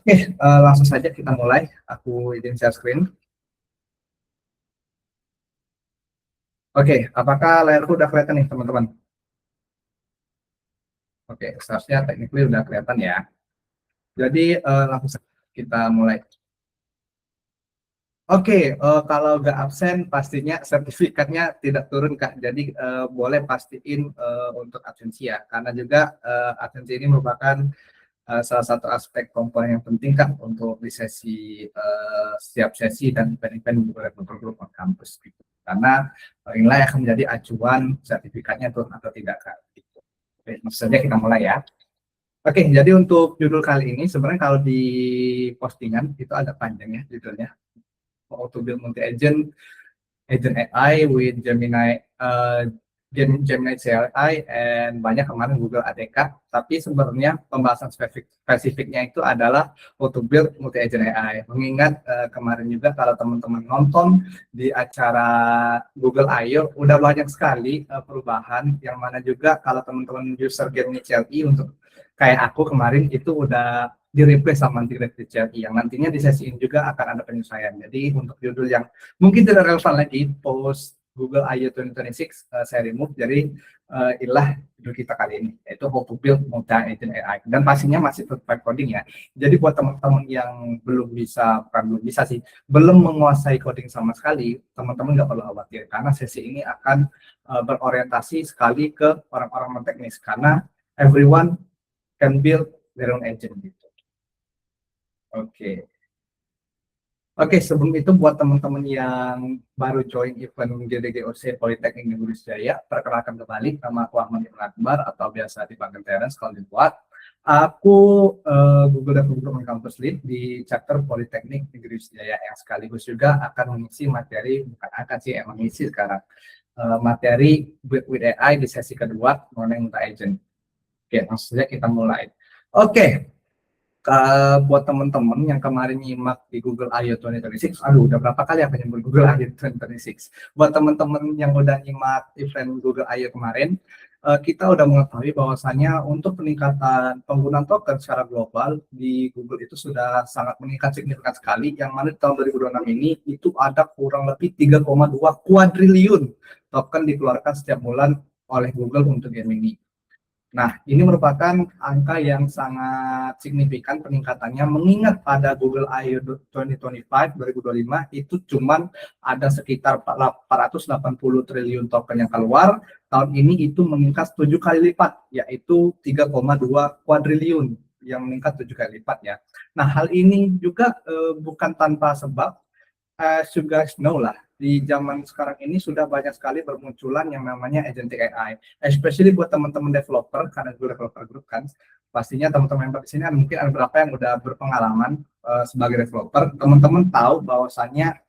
Oke, langsung saja kita mulai. Aku izin share screen. Oke, apakah layarku udah kelihatan nih, teman-teman? Oke, seharusnya technically udah kelihatan ya. Jadi, langsung saja kita mulai. Oke, kalau nggak absen, pastinya sertifikatnya tidak turun, Kak. Jadi, boleh pastiin untuk absensi ya. Karena juga absensi ini merupakan salah satu aspek komponen yang penting, Kak, untuk di sesi setiap sesi dan event-event developer group on campus gitu. Karena inilah yang akan menjadi acuan sertifikatnya turun atau tidak, Kak. Gitu. Oke, langsung saja kita mulai ya. Oke, jadi untuk judul kali ini sebenarnya kalau di postingan itu agak panjang ya judulnya. How to build multi-agent agent AI with Gemini Gemini CLI and banyak kemarin Google ADK, tapi sebenarnya pembahasan spesifiknya itu adalah how to build multi agent AI. Mengingat kemarin juga kalau teman-teman nonton di acara Google I/O udah banyak sekali perubahan, yang mana juga kalau teman-teman user Gemini CLI untuk kayak aku kemarin itu udah di-replace sama Integrated CLI, yang nantinya di sesi ini juga akan ada penyesuaian. Jadi untuk judul yang mungkin tidak relevan lagi post Google I/O 2026 saya remove. Jadi inilah judul kita kali ini, yaitu how to build multi-agent AI, dan pastinya masih tetap coding ya. Jadi buat teman-teman yang belum bisa, bukan belum bisa sih, belum menguasai coding sama sekali, teman-teman nggak perlu khawatir karena sesi ini akan berorientasi sekali ke orang-orang non-teknis, karena everyone can build their own agent gitu. Oke. Oke, sebelum itu buat teman-teman yang baru join event GDGOC Politeknik Indonesia Jaya, perkenalkan kembali, nama aku Ahmad Ibn Akbar atau biasa dipanggil Terence kalau dibuat. Aku Google Development Campus Lead di chapter Politeknik Indonesia Jaya, yang sekaligus juga akan mengisi materi, bukan akan sih, emang mengisi sekarang materi with AI di sesi kedua mengenai multi-agent. Oke, langsung saja kita mulai. Oke. Buat teman-teman yang kemarin nyimak di Google I/O 2026, aduh udah berapa kali aku nyebut Google I/O 2026. Buat teman-teman yang udah nyimak event Google I/O kemarin, kita udah mengetahui bahwasannya untuk peningkatan penggunaan token secara global di Google itu sudah sangat meningkat signifikan sekali, yang mana di tahun 2026 ini itu ada kurang lebih 3,2 kuadriliun token dikeluarkan setiap bulan oleh Google untuk game ini. Nah, ini merupakan angka yang sangat signifikan peningkatannya, mengingat pada Google I/O 2025 itu cuman ada sekitar 480 triliun token yang keluar. Tahun ini itu meningkat 7 kali lipat, yaitu 3,2 kuadriliun, yang meningkat 7 kali lipat ya. Nah, hal ini juga bukan tanpa sebab. As you guys know lah, di zaman sekarang ini sudah banyak sekali bermunculan yang namanya agentic AI, especially buat teman-teman developer, karena gue developer group kan, pastinya teman-teman yang di sini mungkin ada beberapa yang udah berpengalaman sebagai developer. Teman-teman tahu bahwasannya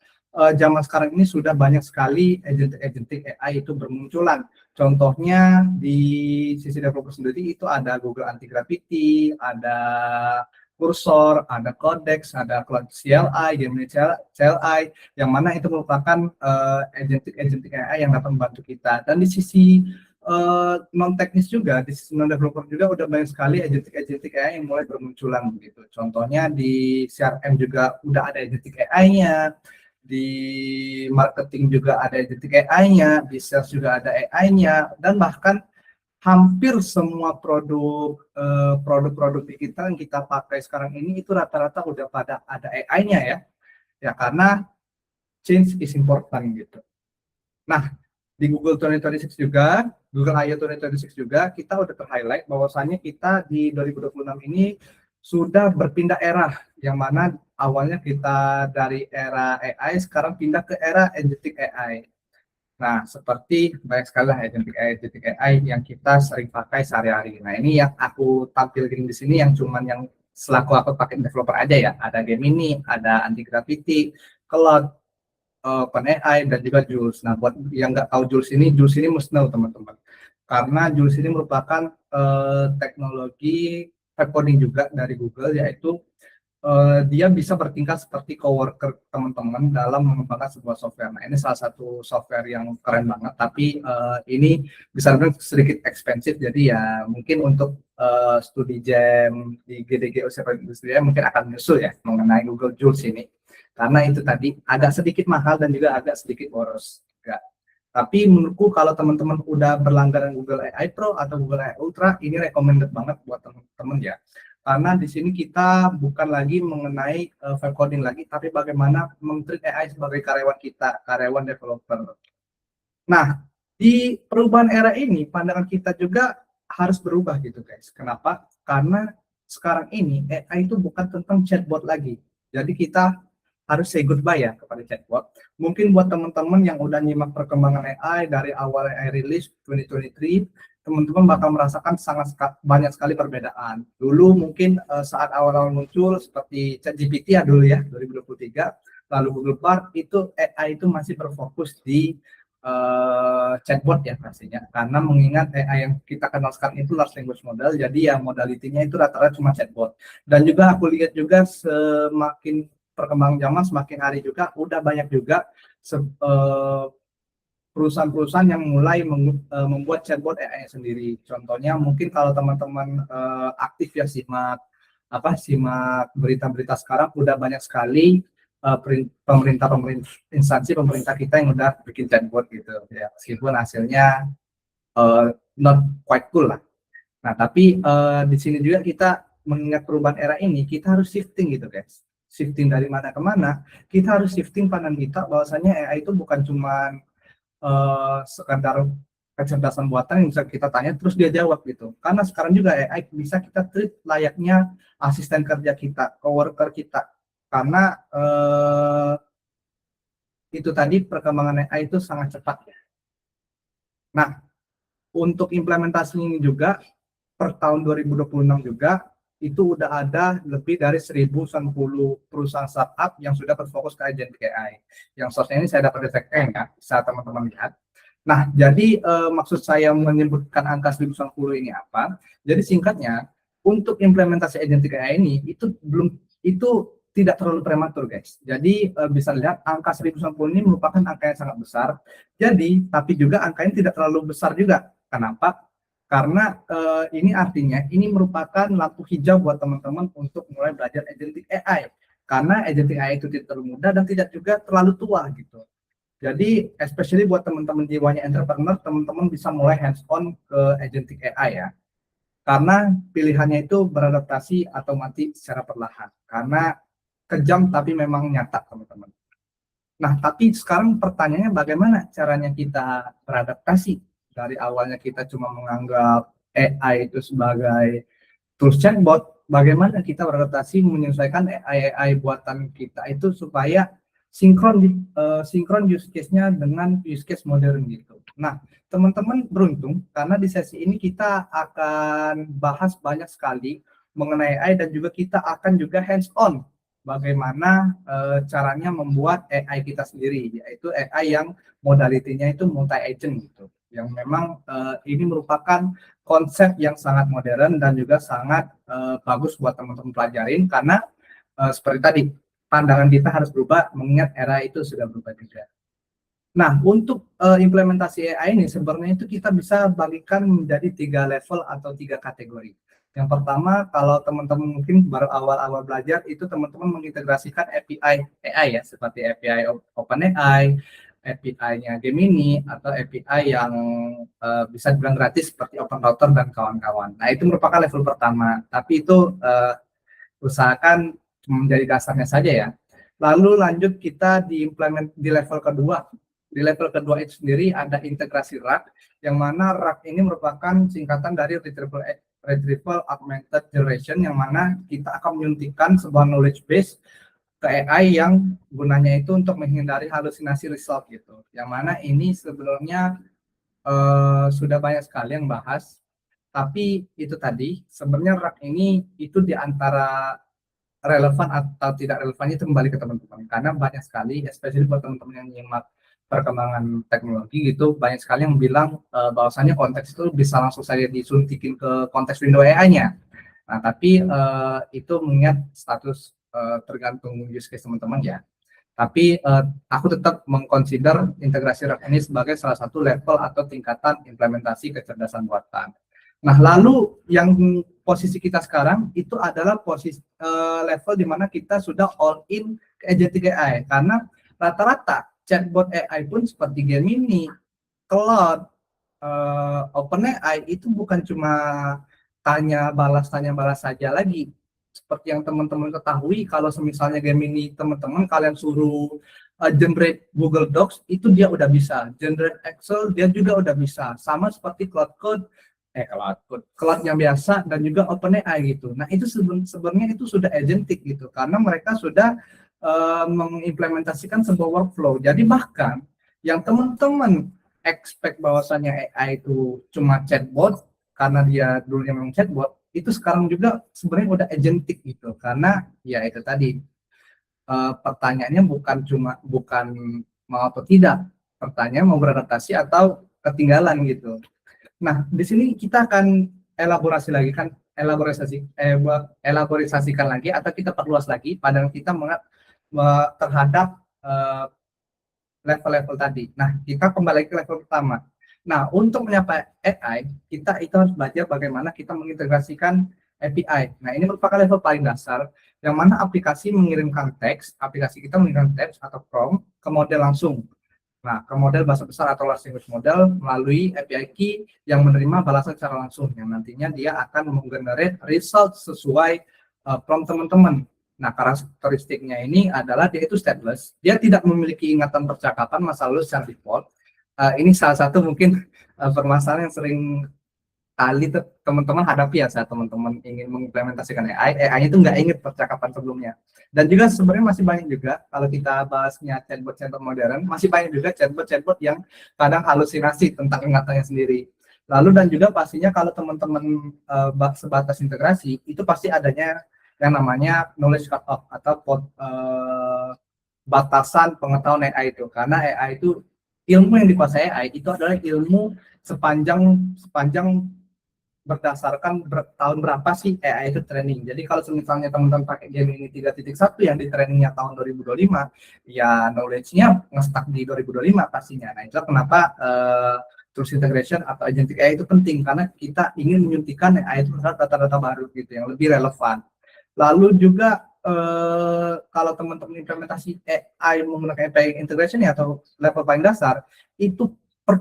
zaman sekarang ini sudah banyak sekali agentic AI itu bermunculan. Contohnya di sisi developer sendiri itu ada Google Anti-Gravity, ada Cursor, ada Codex, ada Cloud CLI, Gemini CLI, yang mana itu merupakan agentic AI yang dapat membantu kita. Dan di sisi non teknis juga, di sisi non developer juga udah banyak sekali agentic AI yang mulai bermunculan begitu. Contohnya di CRM juga udah ada agentic AI-nya, di marketing juga ada agentic AI-nya, di sales juga ada AI-nya, dan bahkan hampir semua produk-produk digital yang kita pakai sekarang ini itu rata-rata udah pada ada AI-nya ya. Ya, karena change is important gitu. Nah, di Google 2026 juga, Google I/O 2026 juga, kita udah ter-highlight bahwasannya kita di 2026 ini sudah berpindah era, yang mana awalnya kita dari era AI sekarang pindah ke era agentic AI. Nah, seperti banyak sekali agentic AI yang kita sering pakai sehari-hari. Nah, ini yang aku tampilkan di sini yang cuman yang selaku aku pakai developer aja ya. Ada Gemini, ada Anti-Gravity, Cloud, OpenAI, dan juga Jules. Nah, buat yang nggak tahu Jules ini must know teman-teman. Karena Jules ini merupakan teknologi coding juga dari Google, yaitu dia bisa bertingkat seperti coworker teman-teman dalam mengembangkan sebuah software. Nah, ini salah satu software yang keren banget, tapi ini bisa dibilang sedikit ekspensif, jadi ya mungkin untuk studi jam di GDG Observatory Industri mungkin akan menyusul ya mengenai Google Jules ini, karena itu tadi agak sedikit mahal dan juga agak sedikit boros. Enggak. Tapi menurutku kalau teman-teman udah berlangganan Google AI Pro atau Google AI Ultra, ini recommended banget buat teman-teman ya. Karena di sini kita bukan lagi mengenai vibe coding lagi, tapi bagaimana meng-treat AI sebagai karyawan kita, karyawan developer. Nah, di perubahan era ini, pandangan kita juga harus berubah gitu guys. Kenapa? Karena sekarang ini AI itu bukan tentang chatbot lagi. Jadi kita harus say goodbye ya kepada chatbot. Mungkin buat teman-teman yang udah nyimak perkembangan AI dari awal AI release 2023, teman-teman bakal merasakan sangat banyak sekali perbedaan. Dulu mungkin saat awal-awal muncul seperti ChatGPT ya dulu ya 2023, lalu Google Bard itu AI itu masih berfokus di chatbot ya pastinya, karena mengingat AI yang kita kenal sekarang itu large language model, jadi ya modalitinya itu rata-rata cuma chatbot. Dan juga aku lihat juga semakin perkembangan zaman semakin hari juga udah banyak juga perusahaan-perusahaan yang mulai membuat chatbot AI sendiri. Contohnya mungkin kalau teman-teman aktif ya simak berita-berita sekarang, udah banyak sekali pemerintah instansi pemerintah kita yang udah bikin chatbot gitu ya, meskipun hasilnya not quite cool lah. Nah tapi di sini juga kita mengingat perubahan era ini, kita harus shifting gitu guys. Shifting dari mana ke mana, kita harus shifting pandangan kita bahwasanya AI itu bukan cuma sekadar kecerdasan buatan yang bisa kita tanya terus dia jawab gitu. Karena sekarang juga AI bisa kita treat layaknya asisten kerja kita, coworker kita. Karena itu tadi perkembangan AI itu sangat cepat ya. Nah, untuk implementasi ini juga per tahun 2026 juga itu udah ada lebih dari 1.090 perusahaan startup yang sudah berfokus ke agentic AI. Yang source-nya ini saya dapat dari TechN ya, bisa teman-teman lihat. Nah, jadi maksud saya menyebutkan angka 1.090 ini apa? Jadi singkatnya, untuk implementasi agentic AI ini itu tidak terlalu prematur guys. Jadi bisa lihat angka 1.090 ini merupakan angka yang sangat besar. Jadi, tapi juga angkanya tidak terlalu besar juga. Kenapa? Karena ini artinya ini merupakan lampu hijau buat teman-teman untuk mulai belajar agentic AI. Karena agentic AI itu tidak terlalu mudah dan tidak juga terlalu tua gitu. Jadi, especially buat teman-teman jiwanya entrepreneur, teman-teman bisa mulai hands-on ke agentic AI ya. Karena pilihannya itu beradaptasi atau mati secara perlahan. Karena kejam tapi memang nyata teman-teman. Nah, tapi sekarang pertanyaannya bagaimana caranya kita beradaptasi? Dari awalnya kita cuma menganggap AI itu sebagai tools chatbot, bagaimana kita beradaptasi menyesuaikan AI buatan kita itu supaya sinkron use case-nya dengan use case modern gitu. Nah, teman-teman beruntung karena di sesi ini kita akan bahas banyak sekali mengenai AI dan juga kita akan juga hands-on bagaimana caranya membuat AI kita sendiri, yaitu AI yang modalitinya itu multi-agent gitu. Yang memang ini merupakan konsep yang sangat modern dan juga sangat bagus buat teman-teman pelajarin karena seperti tadi pandangan kita harus berubah mengingat era itu sudah berubah juga. Nah, untuk implementasi AI ini sebenarnya itu kita bisa bagikan menjadi 3 level atau 3 kategori. Yang pertama, kalau teman-teman mungkin baru awal-awal belajar, itu teman-teman mengintegrasikan API AI ya, seperti API OpenAI, API-nya Gemini, atau API yang bisa dibilang gratis seperti OpenRouter dan kawan-kawan. Nah, itu merupakan level pertama, tapi itu usahakan menjadi dasarnya saja ya. Lalu lanjut kita di level kedua. Di level kedua itu sendiri ada integrasi RAG, yang mana RAG ini merupakan singkatan dari Retrieval Augmented Generation, yang mana kita akan menyuntikkan sebuah knowledge base ke AI yang gunanya itu untuk menghindari halusinasi result gitu. Yang mana ini sebenarnya sudah banyak sekali yang bahas, tapi itu tadi sebenarnya RAG ini itu di antara relevan atau tidak relevannya itu kembali ke teman-teman, karena banyak sekali, especially buat teman-teman yang nyimak perkembangan teknologi gitu, banyak sekali yang bilang bahwasannya konteks itu bisa langsung saja disuntikin ke konteks window AI-nya. Nah, tapi itu mengingat status tergantung use case teman-teman ya. Tapi aku tetap mengconsider integrasi RAG ini sebagai salah satu level atau tingkatan implementasi kecerdasan buatan. Nah, lalu yang posisi kita sekarang itu adalah posisi level di mana kita sudah all in ke agentic AI, karena rata-rata chatbot AI pun seperti Gemini, Claude, OpenAI itu bukan cuma tanya balas saja lagi. Seperti yang teman-teman ketahui, kalau misalnya Gemini teman-teman kalian suruh generate Google Docs, itu dia udah bisa. Generate Excel, dia juga udah bisa. Sama seperti Claude yang biasa dan juga OpenAI gitu. Nah, itu sebenarnya itu sudah agentic gitu, karena mereka sudah mengimplementasikan sebuah workflow. Jadi bahkan yang teman-teman expect bahwasannya AI itu cuma chatbot, karena dia dulunya memang chatbot, itu sekarang juga sebenarnya udah agentic gitu, karena ya itu tadi pertanyaannya bukan mau atau tidak, pertanyaan mau beradaptasi atau ketinggalan gitu. Nah, di sini kita akan elaborasikan lagi atau kita perluas lagi pandangan kita terhadap level-level tadi. Nah, kita kembali ke level pertama. Nah, untuk menyapa AI, kita itu harus belajar bagaimana kita mengintegrasikan API. Nah, ini merupakan level paling dasar, yang mana aplikasi kita mengirimkan teks atau prompt ke model langsung. Nah, ke model bahasa besar atau large language model melalui API key yang menerima balasan secara langsung, yang nantinya dia akan menggenerate result sesuai prompt teman-teman. Nah, karakteristiknya ini adalah dia itu stateless, dia tidak memiliki ingatan percakapan masa lalu secara default. Ini salah satu mungkin permasalahan yang sering kali teman-teman hadapi ya saat teman-teman ingin mengimplementasikan AI itu nggak ingat percakapan sebelumnya. Dan juga sebenarnya masih banyak juga, kalau kita bahasnya chatbot modern, masih banyak juga chatbot yang kadang halusinasi tentang ingatannya sendiri. Lalu dan juga pastinya kalau teman-teman sebatas integrasi, itu pasti adanya yang namanya knowledge cut off atau batasan pengetahuan AI itu. Karena AI itu, ilmu yang dikuasai AI itu adalah ilmu sepanjang berdasarkan tahun berapa sih AI itu training. Jadi kalau misalnya teman-teman pakai Gemini 3.1 yang di trainingnya tahun 2025, ya knowledge-nya nge-stuck di 2025 pastinya. Nah, itulah kenapa Trust Integration atau Agentic AI itu penting, karena kita ingin menyuntikkan AI itu data-data baru gitu yang lebih relevan. Lalu juga kalau teman-teman implementasi AI menggunakan API integration atau level paling dasar, itu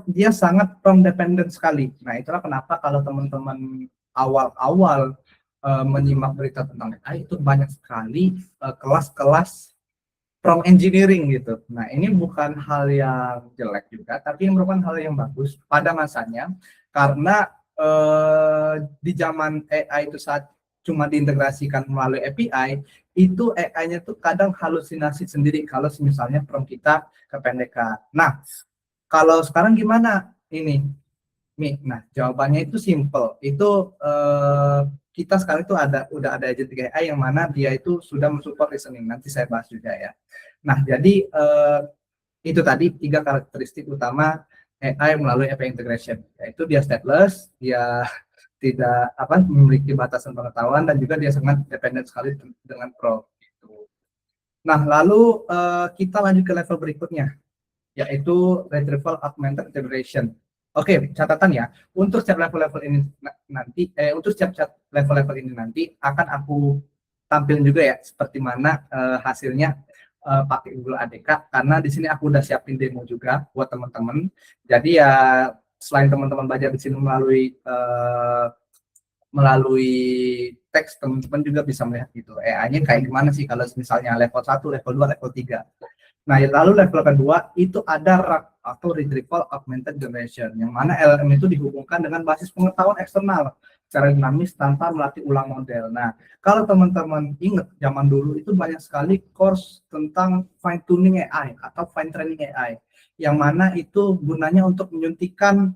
dia sangat prompt dependent sekali. Nah, itulah kenapa kalau teman-teman awal-awal menyimak berita tentang AI itu banyak sekali kelas-kelas prompt engineering gitu. Nah, ini bukan hal yang jelek juga, tapi ini merupakan hal yang bagus pada masanya, karena di zaman AI itu saat cuma diintegrasikan melalui API, itu AI-nya tuh kadang halusinasi sendiri kalau misalnya prompt kita kependekan. Nah, kalau sekarang gimana ini, Mi? Nah, jawabannya itu simple. Itu kita sekarang itu udah ada agentic AI yang mana dia itu sudah mensupport listening. Nanti saya bahas juga ya. Nah, jadi itu tadi 3 karakteristik utama AI melalui API integration, yaitu dia stateless, dia tidak memiliki batasan pengetahuan, dan juga dia sangat dependent sekali dengan Pro. Nah, lalu kita lanjut ke level berikutnya, yaitu retrieval augmented generation. Oke, catatan ya. Untuk setiap level-level ini nanti akan aku tampilin juga ya seperti mana hasilnya pakai Google ADK, karena di sini aku udah siapin demo juga buat teman-teman. Jadi ya selain teman-teman belajar di sini melalui teks, teman-teman juga bisa melihat gitu AI-nya kayak gimana sih kalau misalnya level 1, level 2, level 3. Nah, lalu level kedua itu ada RAG atau Retrieval Augmented Generation, yang mana LLM itu dihubungkan dengan basis pengetahuan eksternal secara dinamis tanpa melatih ulang model. Nah, kalau teman-teman ingat zaman dulu itu banyak sekali course tentang fine tuning AI atau fine training AI, yang mana itu gunanya untuk menyuntikkan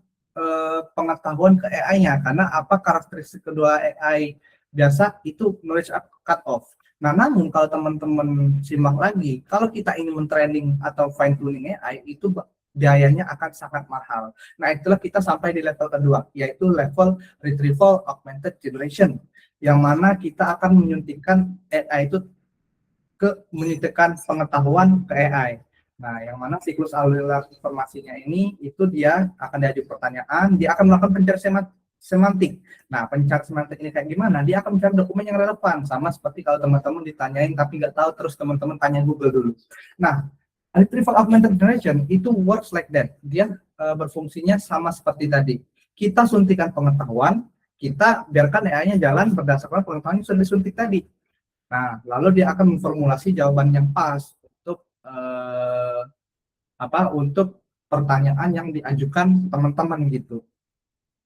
pengetahuan ke AI-nya, karena karakteristik kedua AI biasa itu knowledge cut off. Nah, namun kalau teman-teman simak lagi, kalau kita ingin mentraining atau fine tuning AI, itu biayanya akan sangat mahal. Nah, itulah kita sampai di level kedua, yaitu level Retrieval Augmented Generation, yang mana kita akan menyuntikkan AI itu ke menyuntikkan pengetahuan ke AI. Nah, yang mana siklus alur informasinya ini itu dia akan diajukan pertanyaan, dia akan melakukan pencarian semantik. Nah, pencarian semantik ini kayak gimana? Dia akan mencari dokumen yang relevan, sama seperti kalau teman-teman ditanyain tapi nggak tahu, terus teman-teman tanya Google dulu. Nah, retrieval augmented generation itu works like that. Dia berfungsinya sama seperti tadi. Kita suntikan pengetahuan, kita biarkan AI-nya jalan berdasarkan pengetahuan yang sudah disuntik tadi. Nah, lalu dia akan memformulasi jawaban yang pas untuk untuk pertanyaan yang diajukan teman-teman gitu.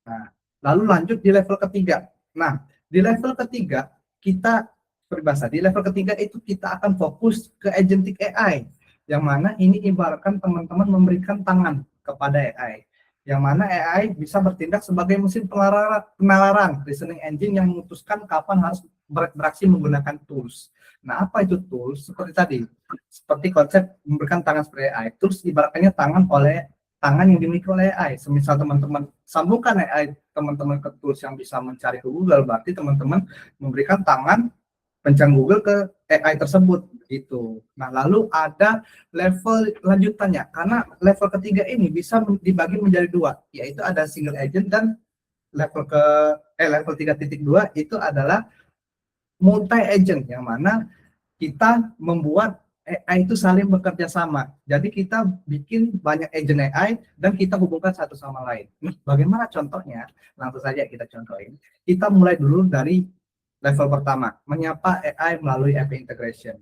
Nah, lalu lanjut di level ketiga. Nah, di level ketiga kita berbahasa. Di level ketiga itu kita akan fokus ke agentic AI, yang mana ini ibaratkan teman-teman memberikan tangan kepada AI, yang mana AI bisa bertindak sebagai mesin penalaran reasoning engine yang memutuskan kapan harus beraksi menggunakan tools. Nah, apa itu tools? Seperti tadi, seperti konsep memberikan tangan seperti AI. Tools ibaratnya tangan yang dimiliki oleh AI. Semisal teman-teman sambungkan AI teman-teman ke tools yang bisa mencari ke Google, berarti teman-teman memberikan tangan pencari Google ke AI tersebut gitu. Nah, lalu ada level lanjutannya, karena level ketiga ini bisa dibagi menjadi dua, yaitu ada single agent, dan level level 3.2 itu adalah multi agent, yang mana kita membuat AI itu saling bekerja sama. Jadi kita bikin banyak agent AI dan kita hubungkan satu sama lain. Nah, bagaimana contohnya? Langsung saja kita contohin. Kita mulai dulu dari level pertama, menyapa AI melalui API integration.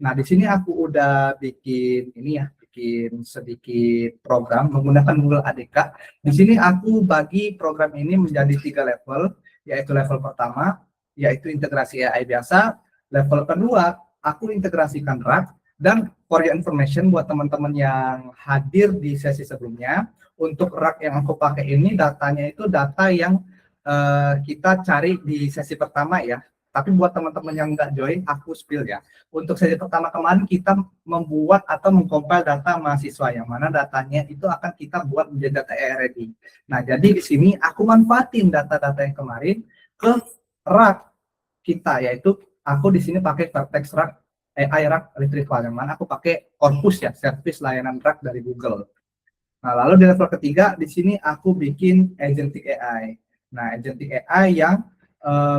Nah, di sini aku udah bikin sedikit program menggunakan Google ADK. Di sini aku bagi program ini menjadi 3 level, yaitu level pertama, yaitu integrasi AI biasa. Level kedua, aku integrasikan RAG. Dan for your information buat teman-teman yang hadir di sesi sebelumnya, untuk RAG yang aku pakai ini datanya itu data yang kita cari di sesi pertama ya. Tapi buat teman-teman yang nggak join, aku spill ya. Untuk sesi pertama kemarin kita membuat atau mengcompile data mahasiswa, yang mana datanya itu akan kita buat menjadi data AI ready. Nah, jadi di sini aku manfaatin data-data yang kemarin ke RAG kita, yaitu aku di sini pakai Vertex RAG AI RAG Retrieval, yang mana aku pakai Corpus ya, service layanan RAG dari Google. Nah, lalu di level ketiga di sini aku bikin agentic AI. Nah, agentic AI yang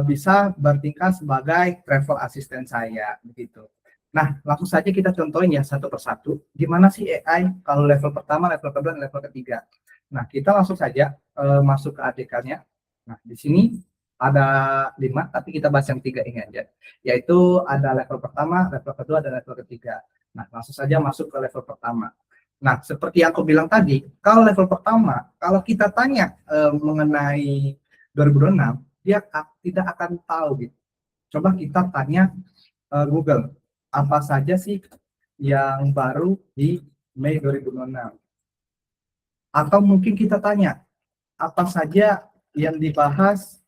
bisa bertingkah sebagai travel assistant saya begitu. Nah, langsung saja kita contohin ya satu persatu. Gimana sih AI kalau level pertama, level kedua, dan level ketiga. Nah, kita langsung saja masuk ke ADK-nya. Nah, di sini ada 5, tapi kita bahas yang 3 ini aja. Yaitu ada level pertama, level kedua, dan level ketiga. Nah, langsung saja masuk ke level pertama. Nah, seperti yang aku bilang tadi, kalau level pertama, kalau kita tanya mengenai 2026, dia tidak akan tahu gitu. Coba kita tanya Google, apa saja sih yang baru di Mei 2026? Atau mungkin kita tanya, apa saja yang dibahas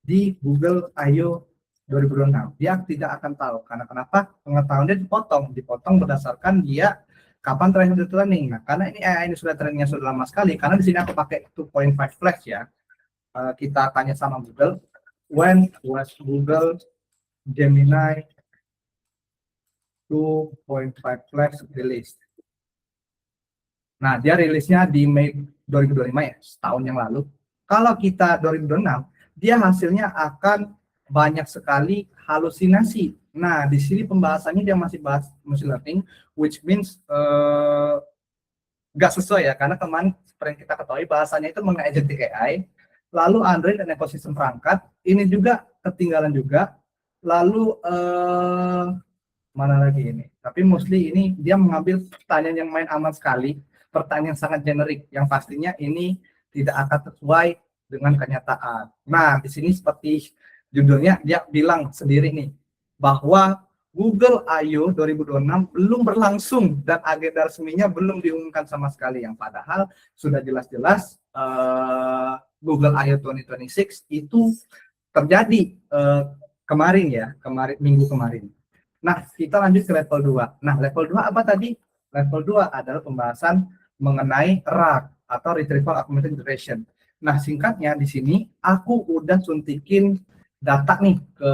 di Google I/O 2026? Dia tidak akan tahu. Karena kenapa? Pengetahuannya dipotong berdasarkan dia kapan terakhir training. Nah, karena ini AI ini sudah trainingnya sudah lama sekali, karena di sini aku pakai 2.5 flash ya. Kita tanya sama Google, when was Google Gemini 2.5 flash released? Nah, dia rilisnya di Mei 2025 ya, setahun yang lalu. Kalau kita 2026, dia hasilnya akan banyak sekali halusinasi. Nah, di sini pembahasannya dia masih bahas machine learning, which means nggak sesuai ya, karena kemarin seperti yang kita ketahui bahasanya itu mengenai agentic AI, lalu Android dan ekosistem perangkat, ini juga ketinggalan juga, lalu mana lagi ini, tapi mostly ini dia mengambil pertanyaan yang main aman sekali, pertanyaan yang sangat generik, yang pastinya ini tidak akan sesuai dengan kenyataan. Nah, di sini seperti judulnya dia bilang sendiri nih, bahwa Google I/O 2026 belum berlangsung dan agenda resminya belum diumumkan sama sekali, yang padahal sudah jelas-jelas Google I/O 2026 itu terjadi kemarin minggu kemarin. Nah, kita lanjut ke level 2. Nah, level 2 apa tadi? Level 2 adalah pembahasan mengenai RAG atau Retrieval Augmented Generation. Nah, singkatnya di sini aku udah suntikin data nih ke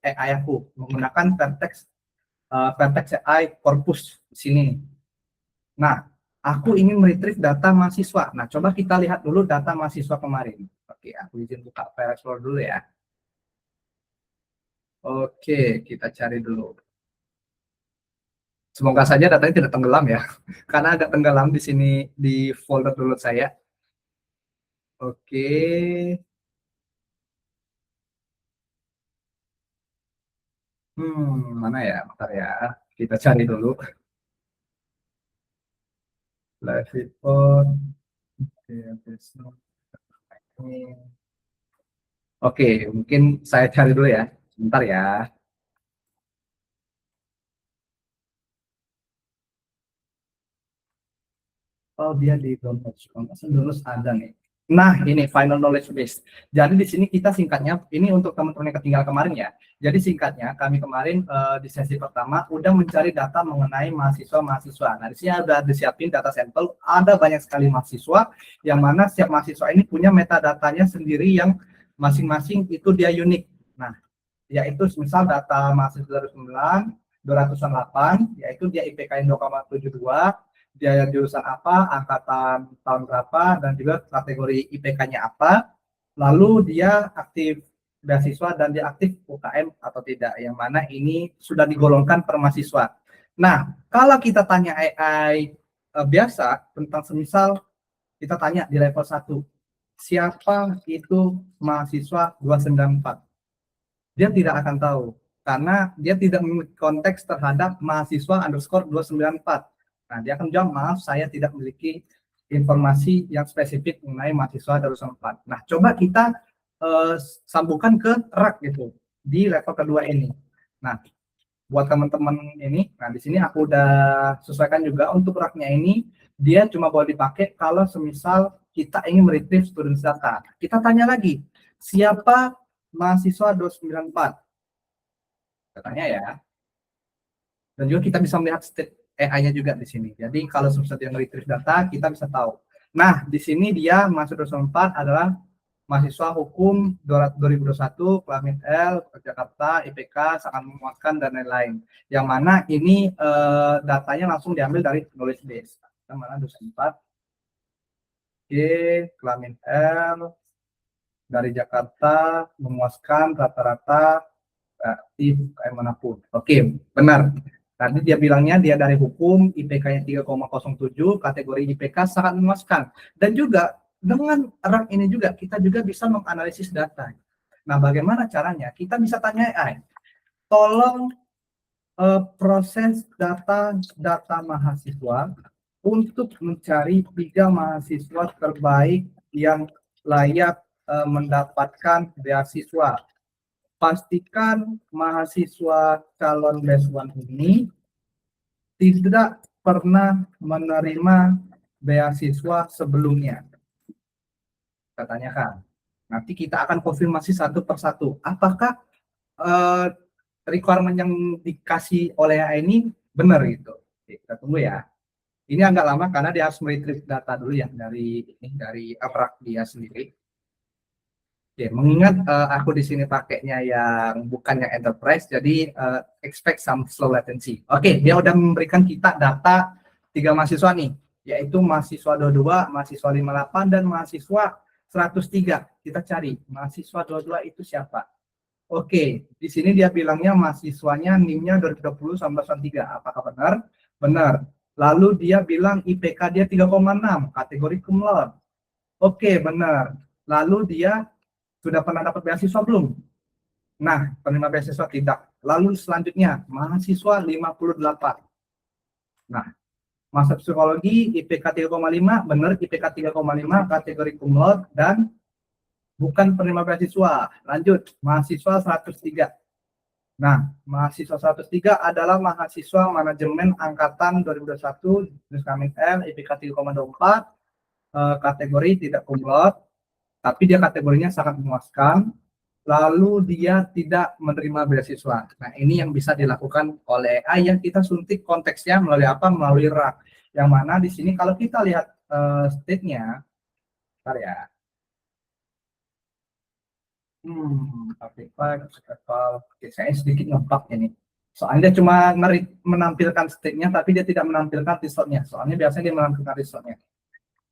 AI aku menggunakan Vertex Vertex AI corpus di sini. Nah, aku ingin meretrieve data mahasiswa. Nah, coba kita lihat dulu data mahasiswa kemarin. Oke, aku izin buka File Explorer dulu ya. Oke, kita cari dulu. Semoga saja datanya tidak tenggelam ya, karena agak tenggelam di sini di folder download saya. Oke, mana ya? Bentar ya, kita cari dulu. Live report. Oke, oke, oke, mungkin saya cari dulu ya. Sebentar ya. Oh, dia di download. Download ada nih. Nah, ini final knowledge base. Jadi di sini kita singkatnya, ini untuk teman-teman yang ketinggalan kemarin ya. Jadi singkatnya, kami kemarin di sesi pertama udah mencari data mengenai mahasiswa-mahasiswa. Nah, di sini ada disiapin data sampel, ada banyak sekali mahasiswa, yang mana setiap mahasiswa ini punya metadatanya sendiri yang masing-masing itu dia unik. Nah, yaitu misal data mahasiswa 2009, 208, yaitu dia IPK-nya 2,72, dia jurusan apa, angkatan tahun berapa, dan juga kategori IPK-nya apa, lalu dia aktif beasiswa dan dia aktif UKM atau tidak, yang mana ini sudah digolongkan per mahasiswa. Nah, kalau kita tanya AI biasa tentang semisal kita tanya di level 1, siapa itu mahasiswa 294? Dia tidak akan tahu karena dia tidak memiliki konteks terhadap mahasiswa underscore 294. Nah, dia akan jawab, maaf saya tidak memiliki informasi yang spesifik mengenai mahasiswa 294. Nah, coba kita sambungkan ke rak gitu di level kedua ini. Nah, buat teman-teman ini, nah di sini aku udah sesuaikan juga untuk raknya ini, dia cuma boleh dipakai kalau semisal kita ingin meretrieve student data. Kita tanya lagi, siapa mahasiswa 294? Katanya ya. Dan juga kita bisa melihat state AI-nya juga di sini. Jadi kalau sesuatu yang retrieve data, kita bisa tahu. Nah, di sini dia mahasiswa 2004 adalah mahasiswa hukum 2021, kelamin L, Jakarta, IPK, sangat memuaskan, dan lain-lain. Yang mana ini datanya langsung diambil dari knowledge base. Kita mana 2004, oke, kelamin L, dari Jakarta, memuaskan rata-rata aktif kayak manapun. Oke, benar. Tadi dia bilangnya dia dari hukum, IPK-nya 3,07, kategori IPK sangat memuaskan. Dan juga dengan rak ini juga kita juga bisa menganalisis data. Nah, bagaimana caranya? Kita bisa tanya AI, tolong proses data mahasiswa untuk mencari 3 mahasiswa terbaik yang layak mendapatkan beasiswa. Pastikan mahasiswa calon beasiswa ini tidak pernah menerima beasiswa sebelumnya. Kita tanyakan. Nanti kita akan konfirmasi satu persatu. Apakah requirement yang dikasih oleh AI ini benar gitu? Oke, kita tunggu ya. Ini agak lama karena dia harus meretrieve data dulu ya dari abrak dia sendiri. Oke, mengingat aku di sini pakainya yang bukan yang enterprise, jadi expect some slow latency. Oke, dia udah memberikan kita data 3 mahasiswa nih, yaitu mahasiswa 22, mahasiswa 58, dan mahasiswa 103. Kita cari mahasiswa 22 itu siapa. Oke, di sini dia bilangnya mahasiswanya NIM-nya 2020 sampai 3. Apakah benar? Benar. Lalu dia bilang IPK dia 3,6, kategori cum laude. Oke, benar. Lalu dia sudah pernah dapat beasiswa belum? Nah, penerima beasiswa tidak. Lalu selanjutnya, mahasiswa 58. Nah, masa psikologi IPK 3,5, benar IPK 3,5, kategori cum laude, dan bukan penerima beasiswa. Lanjut, mahasiswa 103. Nah, mahasiswa 103 adalah mahasiswa manajemen angkatan 2021, jenis kelamin L, IPK 3,24, kategori tidak cum laude, tapi dia kategorinya sangat memuaskan, lalu dia tidak menerima beasiswa. Nah, ini yang bisa dilakukan oleh AI yang kita suntik konteksnya melalui apa? Melalui RAG. Yang mana di sini kalau kita lihat state-nya, bentar ya. Oke, saya sedikit ngebug ini. Soalnya dia cuma menampilkan state-nya, tapi dia tidak menampilkan result-nya. Soalnya biasanya dia menampilkan result-nya.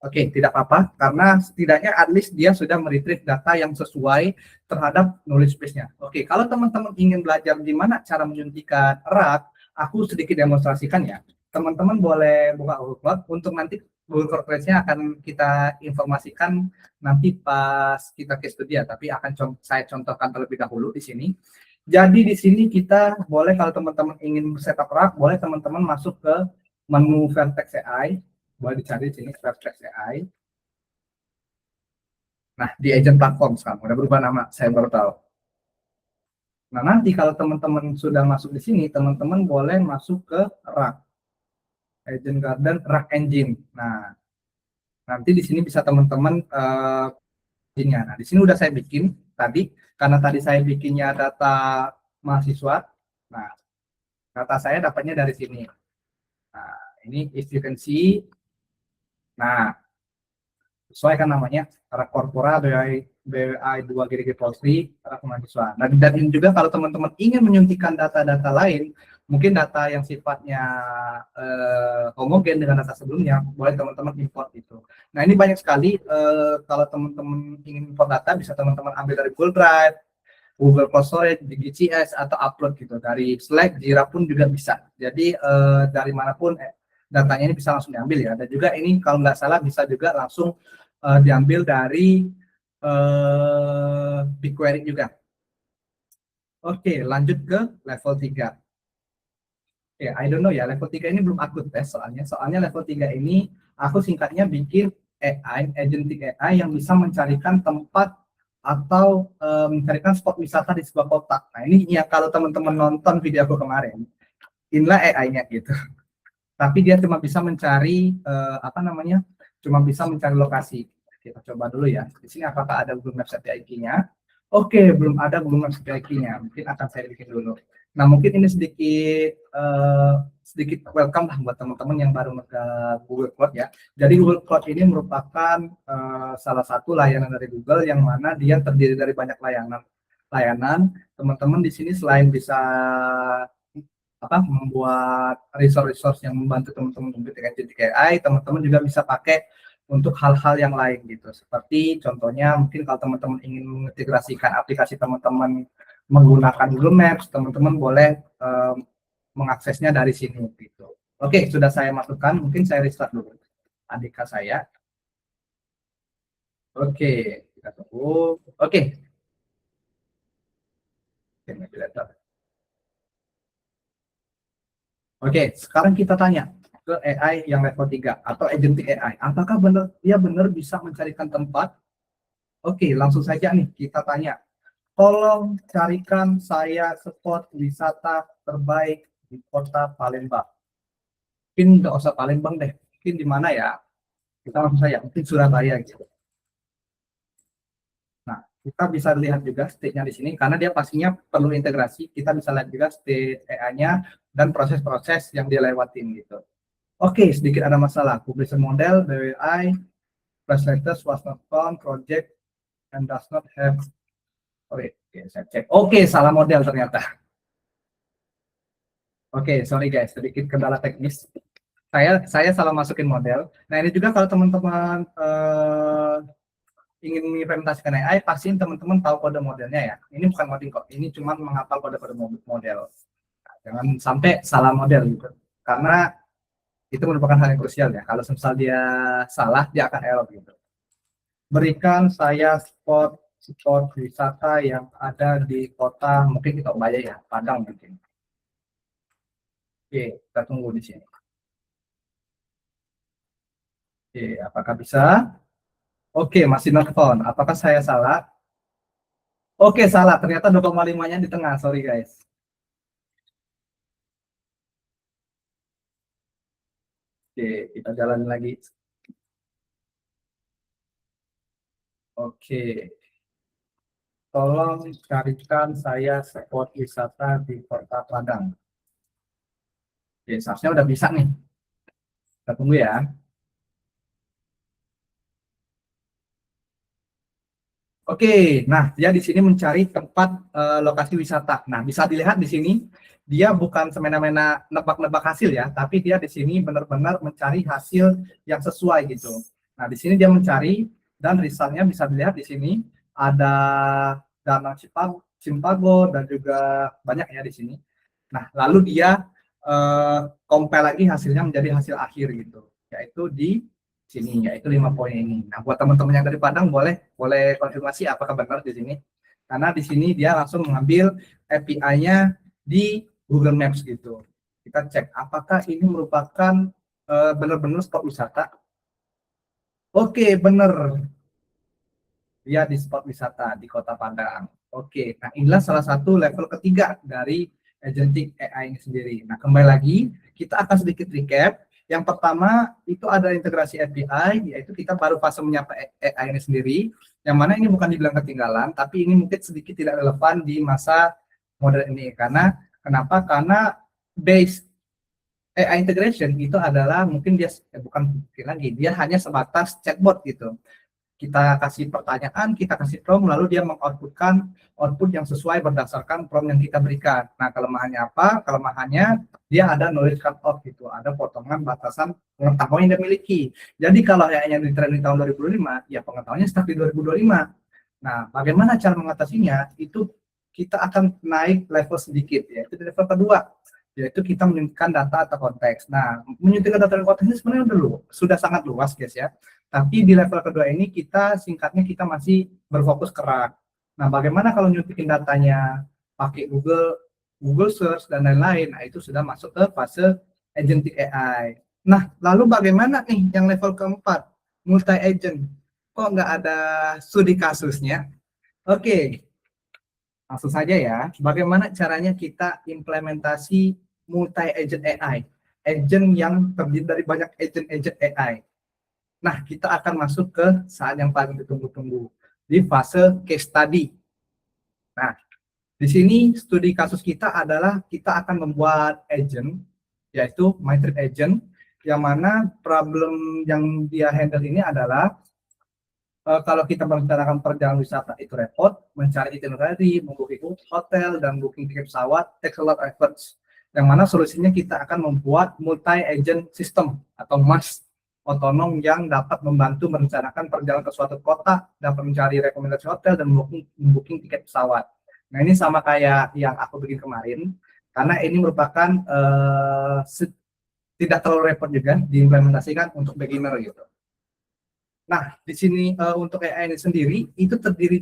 Oke, tidak apa-apa, karena setidaknya at least dia sudah meretrieve data yang sesuai terhadap knowledge base-nya. Oke, kalau teman-teman ingin belajar gimana cara menyuntikkan erat, aku sedikit demonstrasikan ya. Teman-teman boleh buka Google Cloud untuk nanti Google Cloud-nya akan kita informasikan nanti pas kita case study ya, tapi akan saya contohkan terlebih dahulu di sini. Jadi di sini kita boleh, kalau teman-teman ingin setup rak, boleh teman-teman masuk ke menu Vertex AI, boleh dicari di sini Vertex AI. Nah, di agent platform sekarang udah berubah nama, saya baru tahu. Nah, nanti kalau teman-teman sudah masuk di sini, teman-teman boleh masuk ke rak, agent garden, rak engine. Nah, nanti di sini bisa teman-teman nah, di sini udah saya bikin tadi, karena tadi saya bikinnya data mahasiswa. Nah, data saya dapatnya dari sini. Nah, ini if you can see. Nah, sesuai kan namanya, rak korpora BWI 2 GDG Polri, rak mahasiswa. Nah, dan ini juga kalau teman-teman ingin menyuntikkan data-data lain, mungkin data yang sifatnya homogen dengan data sebelumnya, boleh teman-teman import itu. Nah, ini banyak sekali, kalau teman-teman ingin import data, bisa teman-teman ambil dari Google Drive, Google Cloud Storage, DGCS, atau upload gitu. Dari Slack, Jira pun juga bisa. Jadi dari manapun datanya ini bisa langsung diambil ya. Dan juga ini kalau nggak salah bisa juga langsung diambil dari BigQuery juga. Oke, lanjut ke level 3. Ya, I don't know ya, level 3 ini belum aku tes soalnya. Soalnya level 3 ini aku singkatnya bikin AI, agentic AI yang bisa mencarikan tempat atau mencarikan spot wisata di sebuah kota. Nah, ini ya kalau teman-teman nonton video aku kemarin, inilah AI-nya gitu. Tapi dia cuma bisa mencari apa namanya? Cuma bisa mencari lokasi. Kita coba dulu ya. Di sini apakah ada Google Maps API-nya? Oke, belum ada Google Maps API-nya. Mungkin akan saya bikin dulu. Nah, mungkin ini sedikit welcome lah buat teman-teman yang baru ke Google Cloud ya. Jadi Google Cloud ini merupakan salah satu layanan dari Google yang mana dia terdiri dari banyak layanan. Teman-teman di sini selain bisa membuat resource yang membantu teman-teman untuk agentic AI, teman-teman juga bisa pakai untuk hal-hal yang lain gitu. Seperti contohnya mungkin kalau teman-teman ingin mengintegrasikan aplikasi teman-teman menggunakan Google Maps, teman-teman boleh mengaksesnya dari sini gitu. Oke, sudah saya masukkan, mungkin saya restart dulu ADK saya. Oke, kita tunggu. Oke. Oke, sekarang kita tanya ke AI yang level 3 atau agentic AI. Apakah dia benar bisa mencarikan tempat? Oke, langsung saja nih kita tanya. Tolong carikan saya spot wisata terbaik di kota Palembang. Mungkin nggak usah Palembang deh. Mungkin di mana ya? Kita langsung saja. Mungkin Surabaya gitu. Nah, kita bisa lihat juga state-nya di sini karena dia pastinya perlu integrasi. Kita bisa lihat juga state AI-nya dan proses-proses yang dia lewatin gitu. Oke, sedikit ada masalah. Publisher model, BWI, translators was not found, project, and does not have. Oke, saya cek. Oke, salah model ternyata. Oke, sorry guys, sedikit kendala teknis. Saya salah masukin model. Nah, ini juga kalau teman-teman ingin mengimplementasikan AI, pastiin teman-teman tahu kode modelnya ya. Ini bukan coding kok, ini cuma menghafal kode-kode model. Nah, jangan sampai salah model gitu. Karena itu merupakan hal yang krusial ya. Kalau misal dia salah, dia akan error gitu. Berikan saya spot wisata yang ada di kota, mungkin kita Ubaya ya, Padang mungkin. Oke, kita tunggu di sini. Oke, apakah bisa? Oke, masih not found. Apakah saya salah? Oke, salah. Ternyata 2,5-nya di tengah. Sorry guys. Oke, kita jalan lagi. Oke. Tolong carikan saya spot wisata di Kota Padang. Oke, seharusnya udah bisa nih. Kita tunggu ya. Oke, nah dia di sini mencari tempat lokasi wisata. Nah, bisa dilihat di sini dia bukan semena-mena nebak-nebak hasil ya, tapi dia di sini benar-benar mencari hasil yang sesuai gitu. Nah, di sini dia mencari dan resultnya bisa dilihat di sini ada Danau Cimpago dan juga banyak ya di sini. Nah, lalu dia compile lagi hasilnya menjadi hasil akhir gitu, yaitu di sini, yaitu 5 poin ini. Nah, buat teman-teman yang dari Padang boleh konfirmasi apakah benar di sini. Karena di sini dia langsung mengambil API-nya di Google Maps gitu. Kita cek apakah ini merupakan benar-benar spot wisata. Oke, benar. Dia di spot wisata di Kota Padang. Oke, nah inilah salah satu level ketiga dari agentic AI ini sendiri. Nah, kembali lagi, kita akan sedikit recap. Yang pertama, itu ada integrasi API, yaitu kita baru fase menyapa AI ini sendiri, yang mana ini bukan dibilang ketinggalan, tapi ini mungkin sedikit tidak relevan di masa modern ini. Kenapa? Karena base AI integration itu adalah mungkin dia, bukan mungkin lagi, dia hanya sebatas chatbot gitu. Kita kasih pertanyaan, kita kasih prompt, lalu dia mengoutputkan output yang sesuai berdasarkan prompt yang kita berikan. Nah, kelemahannya apa? Kelemahannya dia ada knowledge cut off gitu, ada potongan batasan pengetahuan yang dia miliki. Jadi kalau AI-nya di tahun 2025, ya pengetahuannya stuck di 2025. Nah, bagaimana cara mengatasinya? Itu kita akan naik level sedikit, yaitu di level kedua, yaitu kita menyuntikkan data atau konteks. Nah, menyuntikkan data dan konteks ini sebenarnya sudah sangat luas, guys ya. Tapi di level kedua ini kita singkatnya kita masih berfokus ke RAG. Nah, bagaimana kalau nyuntikin datanya pakai Google Search dan lain-lain? Nah, itu sudah masuk ke fase agentic AI. Nah, lalu bagaimana nih yang level keempat, multi agent? Kok nggak ada studi kasusnya? Oke, langsung saja ya. Bagaimana caranya kita implementasi multi agent AI? Agent yang terdiri dari banyak agent-agent AI. Nah, kita akan masuk ke saat yang paling ditunggu-tunggu, di fase case study. Nah, di sini studi kasus kita adalah kita akan membuat agent, yaitu MyTrip Agent, yang mana problem yang dia handle ini adalah kalau kita merencanakan perjalanan wisata itu repot, mencari itinerary, membooking hotel, dan booking tiket pesawat, takes a lot of efforts. Yang mana solusinya kita akan membuat multi-agent system atau MAS otonom yang dapat membantu merencanakan perjalanan ke suatu kota, dapat mencari rekomendasi hotel, dan booking tiket pesawat. Nah, ini sama kayak yang aku bikin kemarin, karena ini merupakan tidak terlalu repot juga diimplementasikan untuk beginner gitu. Nah, di sini untuk AI ini sendiri itu terdiri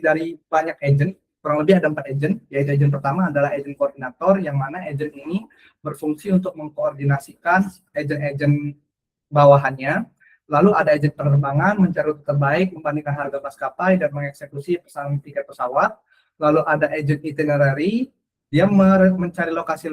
dari banyak agent, kurang lebih ada 4 agent, yaitu agent pertama adalah agent koordinator, yang mana agent ini berfungsi untuk mengkoordinasikan agent-agent bawahannya. Lalu ada agent penerbangan, mencari rute terbaik, membandingkan harga maskapai, dan mengeksekusi pesanan tiket pesawat. Lalu ada agent itinerary, dia mencari lokasi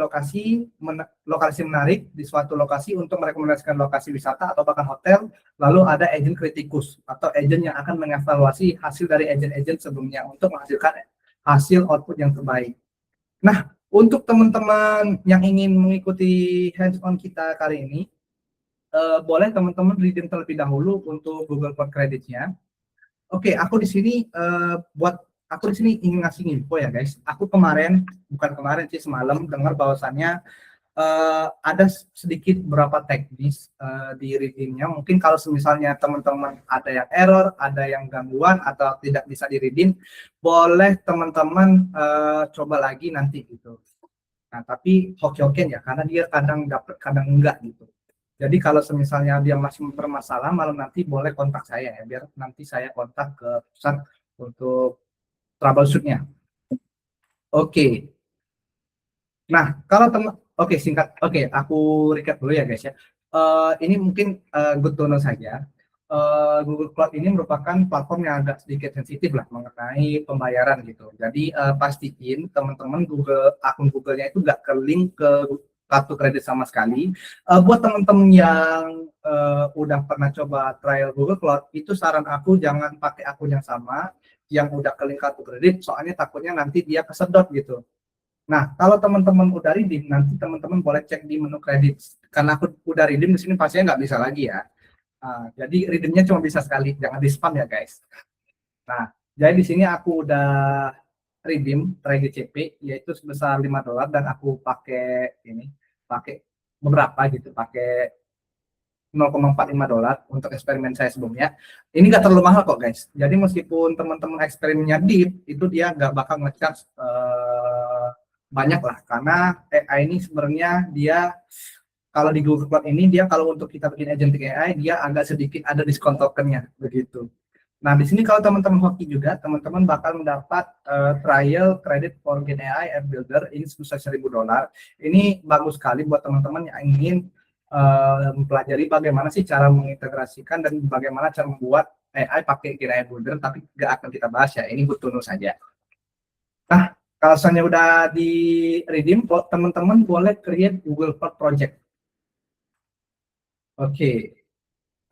menarik di suatu lokasi untuk merekomendasikan lokasi wisata atau bahkan hotel. Lalu ada agent kritikus atau agent yang akan mengevaluasi hasil dari agent-agent sebelumnya untuk menghasilkan hasil output yang terbaik. Nah, untuk teman-teman yang ingin mengikuti hands-on kita kali ini, boleh teman-teman redeem terlebih dahulu untuk Google Cloud Credit-nya. Oke, aku di sini ingin ngasih info ya guys. Aku bukan kemarin sih, semalam dengar bahwasannya ada sedikit beberapa teknis di redeemnya. Mungkin kalau misalnya teman-teman ada yang error, ada yang gangguan atau tidak bisa di redeem, boleh teman-teman coba lagi nanti gitu. Nah, tapi hoki-hokian ya, karena dia kadang dapat, kadang enggak gitu. Jadi kalau misalnya dia masih bermasalah, malam nanti boleh kontak saya ya, biar nanti saya kontak ke pusat untuk troubleshoot-nya. Oke. Nah, kalau singkat, aku recap dulu ya guys ya. Ini mungkin good to know saja. Google Cloud ini merupakan platform yang agak sedikit sensitif lah mengenai pembayaran gitu. Jadi pastiin teman-teman akun Google-nya itu nggak ke link ke kartu kredit sama sekali. Buat teman-teman yang udah pernah coba trial Google Cloud, itu saran aku jangan pakai akun yang sama yang udah ke link kartu kredit, soalnya takutnya nanti dia kesedot gitu. Nah, kalau teman-teman udah redeem, nanti teman-teman boleh cek di menu kredit. Karena aku udah redeem di sini, pastinya nggak bisa lagi ya. Jadi redeemnya cuma bisa sekali, jangan di spam ya guys. Nah, jadi di sini aku udah redeem trade DCP yaitu sebesar $5 dan aku pakai ini, pakai beberapa gitu, pakai $0,45 untuk eksperimen saya sebelumnya. Ini nggak terlalu mahal kok guys. Jadi meskipun teman-teman eksperimennya deep, itu dia nggak bakal ngecharge banyak lah. Karena AI ini sebenarnya dia kalau di Google Cloud ini dia kalau untuk kita bikin agentic AI dia agak sedikit ada diskon tokennya begitu. Nah, di sini kalau teman-teman hoki juga, teman-teman bakal mendapat trial credit for Gen AI App Builder ini sebesar $1.000. Ini bagus sekali buat teman-teman yang ingin mempelajari bagaimana sih cara mengintegrasikan dan bagaimana cara membuat AI pakai Gen AI Builder, tapi nggak akan kita bahas ya, ini butuh saja. Nah, kalau misalnya udah di redeem, teman-teman boleh create Google Cloud Project. Oke,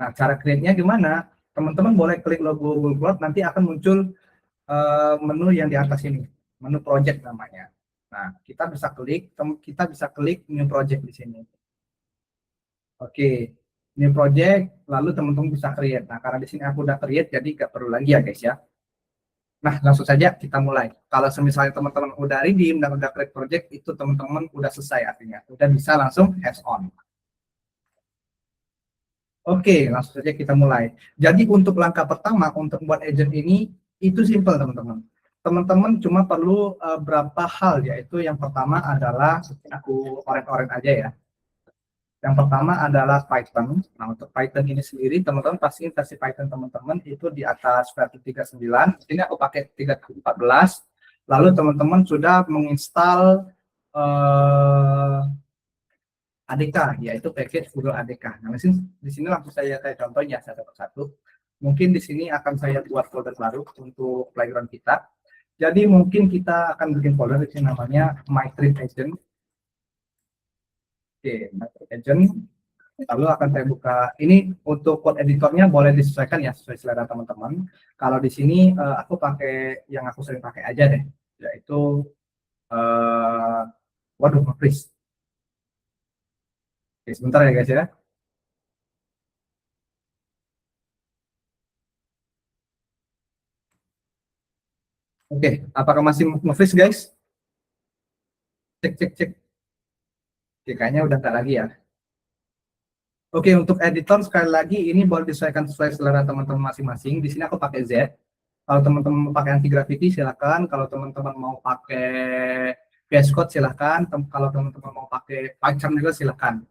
nah cara create-nya gimana? Teman-teman boleh klik logo Google Cloud, nanti akan muncul menu yang di atas ini, menu project namanya. Nah, kita bisa klik new project di sini. Oke, new project, lalu teman-teman bisa create. Nah, karena di sini aku udah create, jadi nggak perlu lagi ya guys ya. Nah, langsung saja kita mulai. Kalau misalnya teman-teman udah redeem dan udah create project, itu teman-teman udah selesai artinya. Udah bisa langsung hands on. Oke, langsung saja kita mulai. Jadi untuk langkah pertama untuk buat agent ini itu simple teman-teman. Teman-teman cuma perlu berapa hal, yaitu yang pertama adalah aku orek-orek aja ya. Yang pertama adalah Python. Nah, untuk Python ini sendiri teman-teman pasti versi Python teman-teman itu di atas versi 39. Ini aku pakai 3.14. Lalu teman-teman sudah menginstal ADK, yaitu package Google ADK. Nah, di sini langsung saya kayak contohnya satu persatu. Mungkin di sini akan saya buat folder baru untuk playground kita. Jadi mungkin kita akan bikin folder di sini namanya My Trip Agent. Oke, My Trip Agent. Lalu akan saya buka. Ini untuk code editornya boleh disesuaikan ya sesuai selera teman-teman. Kalau di sini aku pakai yang aku sering pakai aja deh, yaitu waduh, please. Oke, sebentar ya guys ya. Oke, apakah masih nge-freeze guys? Cek, cek, cek. Oke, kayaknya udah nggak lagi ya. Oke, untuk editor sekali lagi ini boleh disesuaikan sesuai selera teman-teman masing-masing. Di sini aku pakai Z. Kalau teman-teman mau pakai anti gravity silakan. Kalau teman-teman mau pakai VS Code silakan. Kalau teman-teman mau pakai PyCharm juga silakan.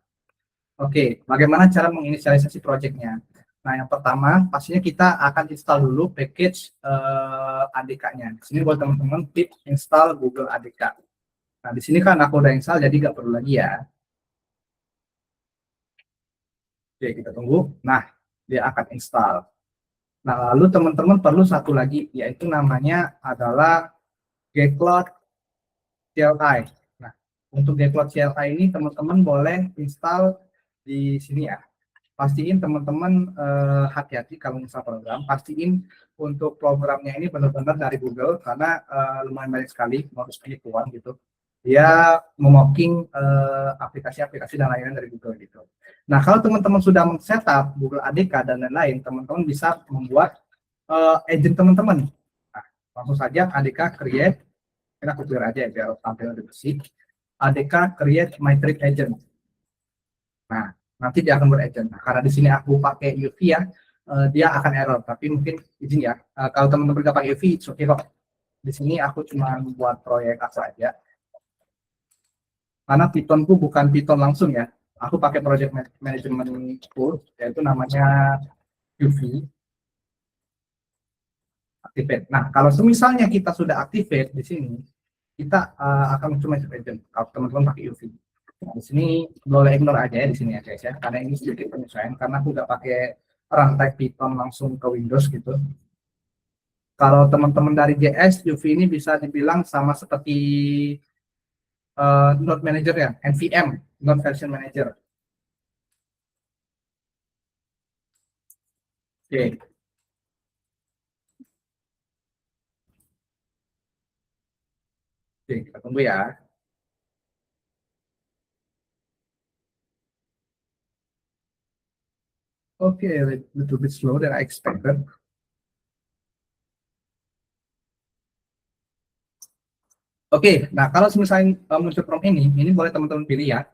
Oke, bagaimana cara menginisialisasi projectnya? Nah, yang pertama pastinya kita akan install dulu package ADK-nya. Di sini buat teman-teman tip install Google ADK. Nah, di sini kan aku udah install jadi nggak perlu lagi ya. Oke, kita tunggu. Nah, dia akan install. Nah, lalu teman-teman perlu satu lagi, yaitu namanya adalah Gcloud CLI. Nah, untuk Gcloud CLI ini teman-teman boleh install di sini ya. Pastiin teman-teman hati-hati kalau install program. Pastiin untuk programnya ini benar-benar dari Google, karena lumayan banyak sekali modus penipuan gitu. Dia memocking aplikasi-aplikasi dan lain-lain dari Google gitu. Nah, kalau teman-teman sudah men-setup Google ADK dan lain-lain, teman-teman bisa membuat agent teman-teman. Nah, langsung saja ADK create, ini aku clear aja ya biar tampil lebih bersih. ADK create my trip agent. Nah, nanti dia akan beragent. Nah, karena di sini aku pakai UV ya, dia akan error. Tapi mungkin izin ya, kalau teman-teman nggak pakai UV, oke okay kok. Di sini aku cuma buat proyek asal aja. Karena Pythonku bukan Python langsung ya. Aku pakai project management tool, yaitu namanya UV. Activate. Nah, kalau misalnya kita sudah activate di sini, kita akan cuma agent kalau teman-teman pakai UV. Nah, di sini boleh ignore aja ya di sini ya guys ya, karena ini sedikit penyesuaian karena aku nggak pakai runtime Python langsung ke Windows gitu. Kalau teman-teman dari JS, UV ini bisa dibilang sama seperti Node Manager ya, NVM, Node Version Manager. Oke, oke, kita tunggu ya. Oke, little bit slow than I expected. Oke, nah kalau misalnya muncul prompt ini boleh teman-teman pilih ya.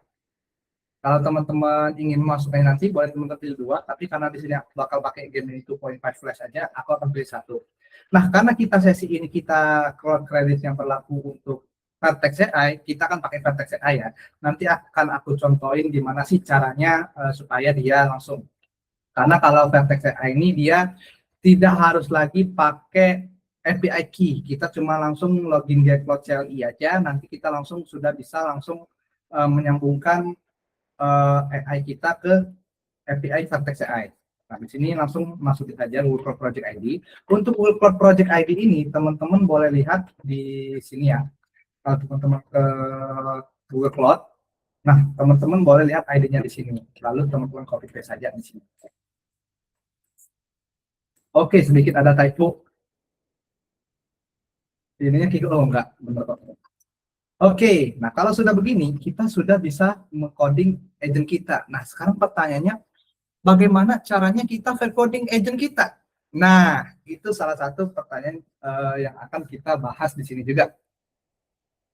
Kalau teman-teman ingin masukkan nanti, boleh teman-teman pilih dua, tapi karena di sini aku bakal pakai game ini 2.5 flash aja, aku akan pilih satu. Nah, karena kita sesi ini kita cloud credit yang berlaku untuk Vertex AI, kita akan pakai Vertex AI ya. Nanti akan aku contohin gimana sih caranya supaya dia langsung. Karena kalau Vertex AI ini dia tidak harus lagi pakai API key. Kita cuma langsung login di Cloud CLI aja, nanti kita langsung sudah bisa langsung menyambungkan AI kita ke API Vertex AI. Nah, di sini langsung masukin saja Google Cloud Project ID. Untuk Google Cloud Project ID ini, teman-teman boleh lihat di sini ya. Kalau teman-teman ke Google Cloud, nah teman-teman boleh lihat ID-nya di sini. Lalu teman-teman copy paste saja di sini. Oke, sedikit ada typo. Ininya kiko, oh enggak, benar kok. Oke, nah kalau sudah begini, kita sudah bisa mengcoding agent kita. Nah, sekarang pertanyaannya, bagaimana caranya kita coding agent kita? Nah, itu salah satu pertanyaan yang akan kita bahas di sini juga.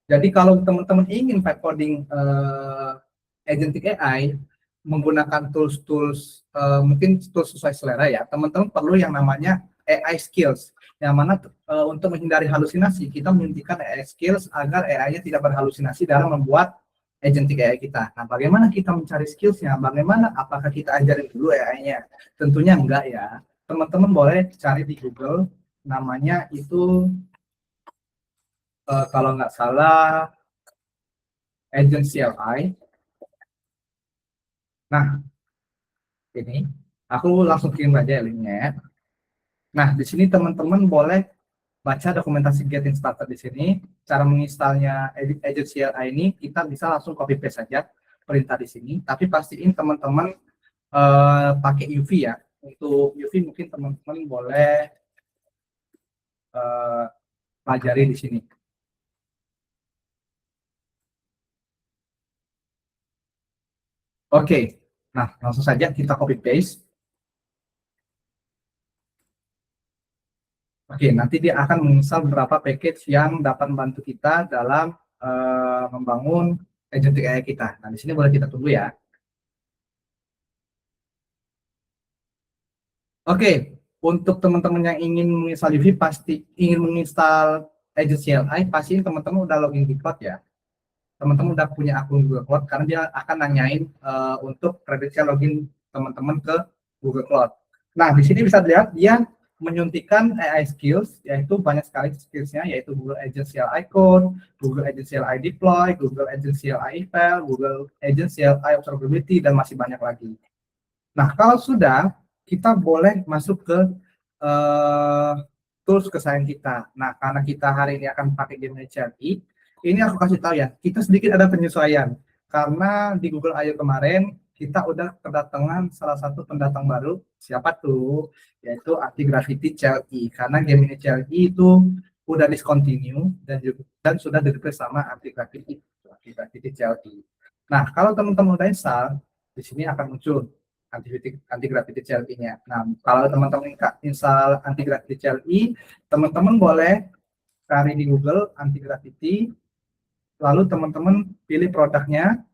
Jadi kalau teman-teman ingin coding agentic AI menggunakan tools-tools mungkin tools sesuai selera ya, teman-teman perlu yang namanya AI skills. Yang mana untuk menghindari halusinasi, kita menyuntikkan AI skills agar AI-nya tidak berhalusinasi dalam membuat agentic AI kita. Nah, bagaimana kita mencari skillsnya? Bagaimana? Apakah kita ajarin dulu AI-nya? Tentunya enggak ya. Teman-teman boleh cari di Google, namanya itu kalau nggak salah agent CLI. Nah, ini aku langsung kirim aja linknya. Nah, di sini teman-teman boleh baca dokumentasi Getting Started di sini. Cara menginstalnya Agent CLI ini kita bisa langsung copy paste saja perintah di sini. Tapi pastiin teman-teman pakai UV ya. Untuk UV mungkin teman-teman boleh pelajari di sini. Oke, nah langsung saja kita copy paste. Oke, nanti dia akan menginstal beberapa package yang dapat membantu kita dalam membangun agentic AI kita. Nah, di sini boleh kita tunggu ya. Oke, untuk teman-teman yang ingin menginstal UV, pasti ingin menginstal Agent CLI, pastiin teman-teman udah login di cloud ya. Teman-teman udah punya akun Google Cloud, karena dia akan nanyain untuk credential login teman-teman ke Google Cloud. Nah, di sini bisa dilihat dia menyuntikkan AI skills, yaitu banyak sekali skillsnya, yaitu Google Agent CLI Code, Google Agent CLI Deploy, Google Agent CLI Eval, Google Agent CLI Observability, dan masih banyak lagi. Nah, kalau sudah, kita boleh masuk ke tools kesayangan kita. Nah, karena kita hari ini akan pakai game HRI, ini aku kasih tahu ya, kita sedikit ada penyesuaian. Karena di Google I/O kemarin, kita udah kedatangan salah satu pendatang baru, siapa tuh? Yaitu Anti Gravity CLI. Karena game ini CLI itu udah discontinue dan sudah di-replace sama Anti Gravity CLI. Nah, kalau teman-teman udah install, di sini akan muncul anti gravity CLI-nya. Nah, kalau teman-teman install anti gravity CLI, teman-teman boleh cari di Google anti gravity, lalu teman-teman pilih produknya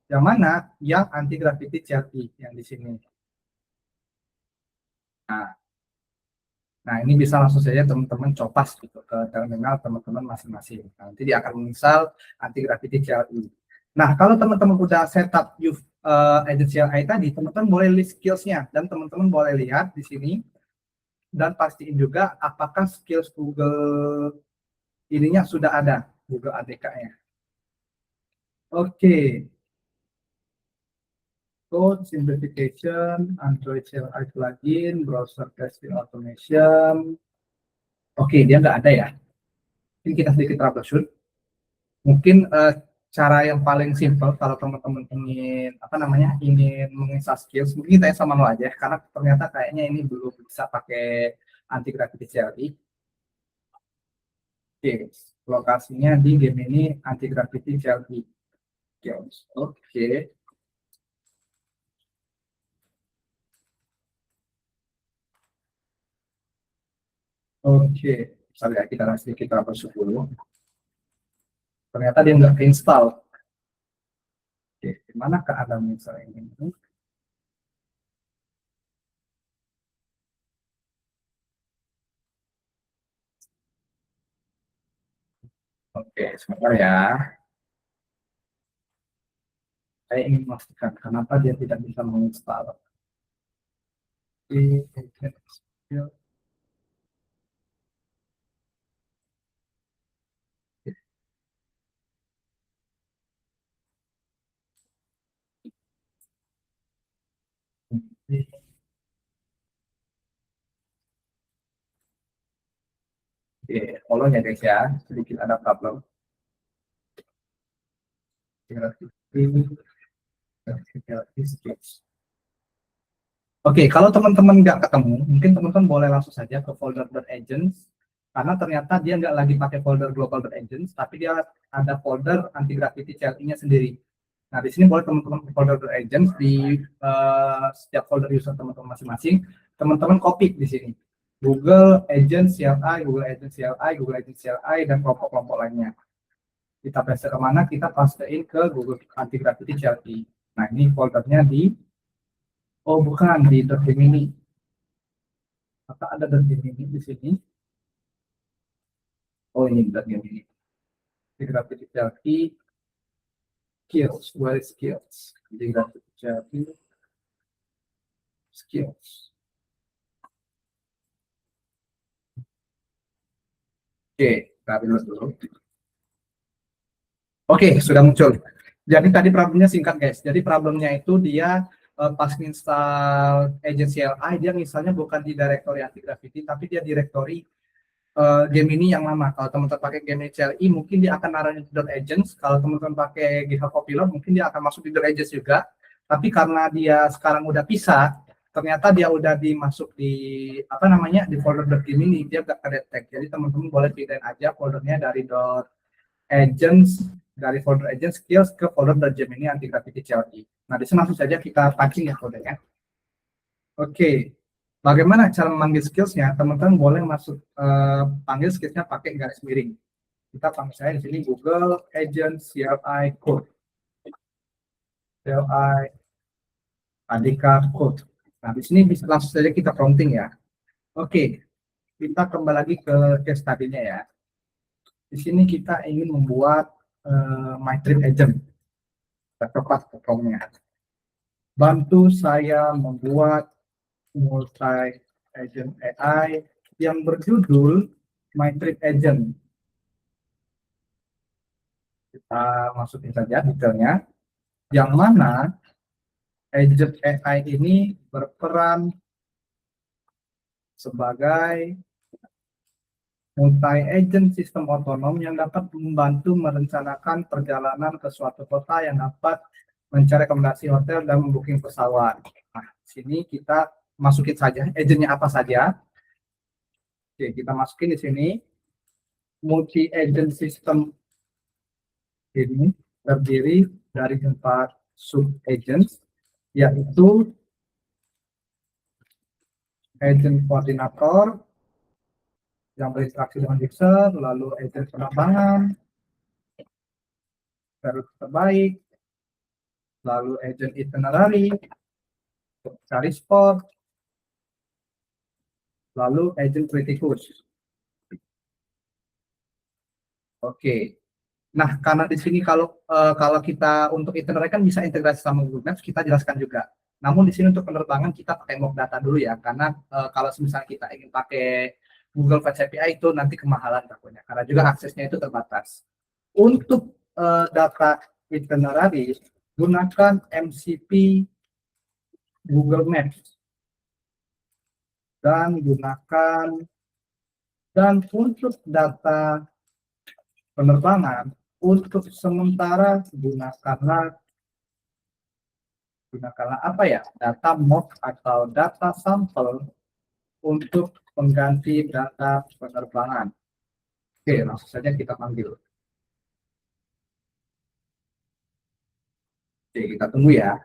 yang mana yang anti gravity CLI yang di sini. Nah, nah ini bisa langsung saja teman-teman copas gitu ke terminal teman-teman masing-masing. Nanti dia akan menginstal anti gravity CLI. Nah, kalau teman-teman udah setup Agent CLI tadi, teman-teman boleh list skills-nya dan teman-teman boleh lihat di sini dan pastiin juga apakah skills Google ininya sudah ada, Google ADK-nya. Oke, code simplification, Android CLI plugin, browser testing automation. Oke, dia nggak ada ya. Mungkin kita sedikit troubleshoot. Mungkin cara yang paling simple kalau teman-teman ingin apa namanya ingin menginstal skills, mungkin kita sama lo aja karena ternyata kayaknya ini belum bisa pakai anti gravity CLI. Oke, lokasinya di game ini anti gravity CLI. Oke. Oke, misalnya kita sedikit apa 10. ternyata dia nggak install. Oke, gimana keadaan misalnya ini? Oke, sebentar ya. Saya ingin memastikan kenapa dia tidak bisa menginstal. Oke, tolong ya guys ya, sedikit ada problem. Oke, kalau teman-teman nggak ketemu, mungkin teman-teman boleh langsung saja ke folder .agents, karena ternyata dia nggak lagi pakai folder global.agents, tapi dia ada folder anti-gravity CLI-nya sendiri. Nah, di sini boleh teman-teman ke folder .agents di setiap folder user teman-teman masing-masing, teman-teman copy di sini. Google Agents CLI, Google Agents CLI, Google Agents CLI, dan kelompok-kelompok lainnya. Kita paste kemana? Kita pastein ke Google Anti-Gravity CLI. Nah, ini foldernya di, oh bukan, di .gemini. Maka ada .gemini di sini. Oh, ini .gemini. Anti-Gravity CLI, skills, where is skills? Anti-Gravity CLI, skills. Oke, kita lihat dulu. Oke, sudah muncul. Jadi tadi problemnya singkat guys. Jadi problemnya itu dia pas install agent CLI, dia misalnya bukan di directory anti-gravity, tapi dia directory Gemini yang lama. Kalau teman-teman pakai Gemini CLI, mungkin dia akan naruhnya di .agents. Kalau teman-teman pakai GitHub Copilot, mungkin dia akan masuk di .agents juga. Tapi karena dia sekarang udah pisah, ternyata dia udah dimasuk di apa namanya di folder .gemini, dia nggak kedetek. Jadi teman-teman boleh pindahin aja foldernya dari .agents, dari folder agent skills ke folder .gemini anti-gravity CLI. Nah, di sini langsung saja kita pancing ya foldernya. Oke, bagaimana cara memanggil skillsnya? Teman-teman boleh masuk panggil skillsnya pakai garis miring. Kita panggil saya di sini Google Agent CLI Code, CLI Adika Code. Nah, di sini bisa langsung saja kita prompting ya. Oke, kita kembali lagi ke case tadinya ya. Di sini kita ingin membuat MyTrip Agent. Kita tepat promnya. Bantu saya membuat multi agent AI yang berjudul MyTrip Agent. Kita masukin saja detailnya, yang mana agent AI ini berperan sebagai multi-agent sistem otonom yang dapat membantu merencanakan perjalanan ke suatu kota, yang dapat mencari rekomendasi hotel dan membooking pesawat. Nah, sini kita masukin saja agentnya apa saja. Oke, kita masukin di sini multi-agent system ini terdiri dari 4 sub-agents, yaitu agent koordinator yang berinteraksi dengan user, lalu agent penerbangan, rute terbaik, lalu agent itinerary, cari spot, lalu agent kritikus. Oke. Nah, karena di sini kalau kita untuk itinerary kan bisa integrasi sama Google Maps, kita jelaskan juga. Namun di sini untuk penerbangan kita pakai mock data dulu ya, karena kalau misalnya kita ingin pakai Google Flights API itu nanti kemahalan takutnya, karena juga aksesnya itu terbatas. Untuk data itinerary, gunakan MCP Google Maps dan untuk data penerbangan, untuk sementara gunakanlah apa ya, data mock atau data sampel untuk pengganti data penerbangan. Oke, langsung saja kita panggil. Oke, kita tunggu ya.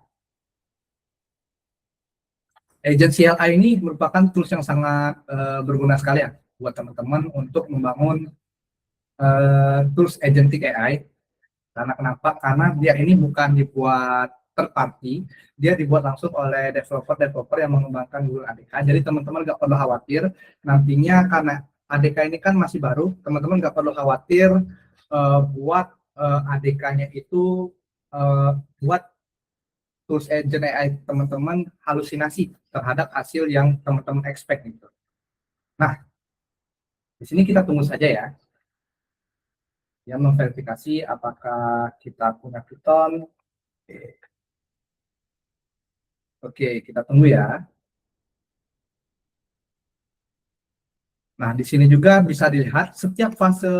Agent CLI ini merupakan tools yang sangat berguna sekali ya buat teman-teman untuk membangun tools agentic AI. Karena kenapa? Karena dia ini bukan dibuat third party, dia dibuat langsung oleh developer yang mengembangkan Google ADK. Jadi teman-teman nggak perlu khawatir nantinya, karena ADK ini kan masih baru, teman-teman nggak perlu khawatir buat ADK-nya itu buat tools agent AI teman-teman halusinasi terhadap hasil yang teman-teman expect gitu. Nah, di sini kita tunggu saja ya, yang memverifikasi apakah kita punya Python. Oke, kita tunggu ya. Nah, di sini juga bisa dilihat setiap fase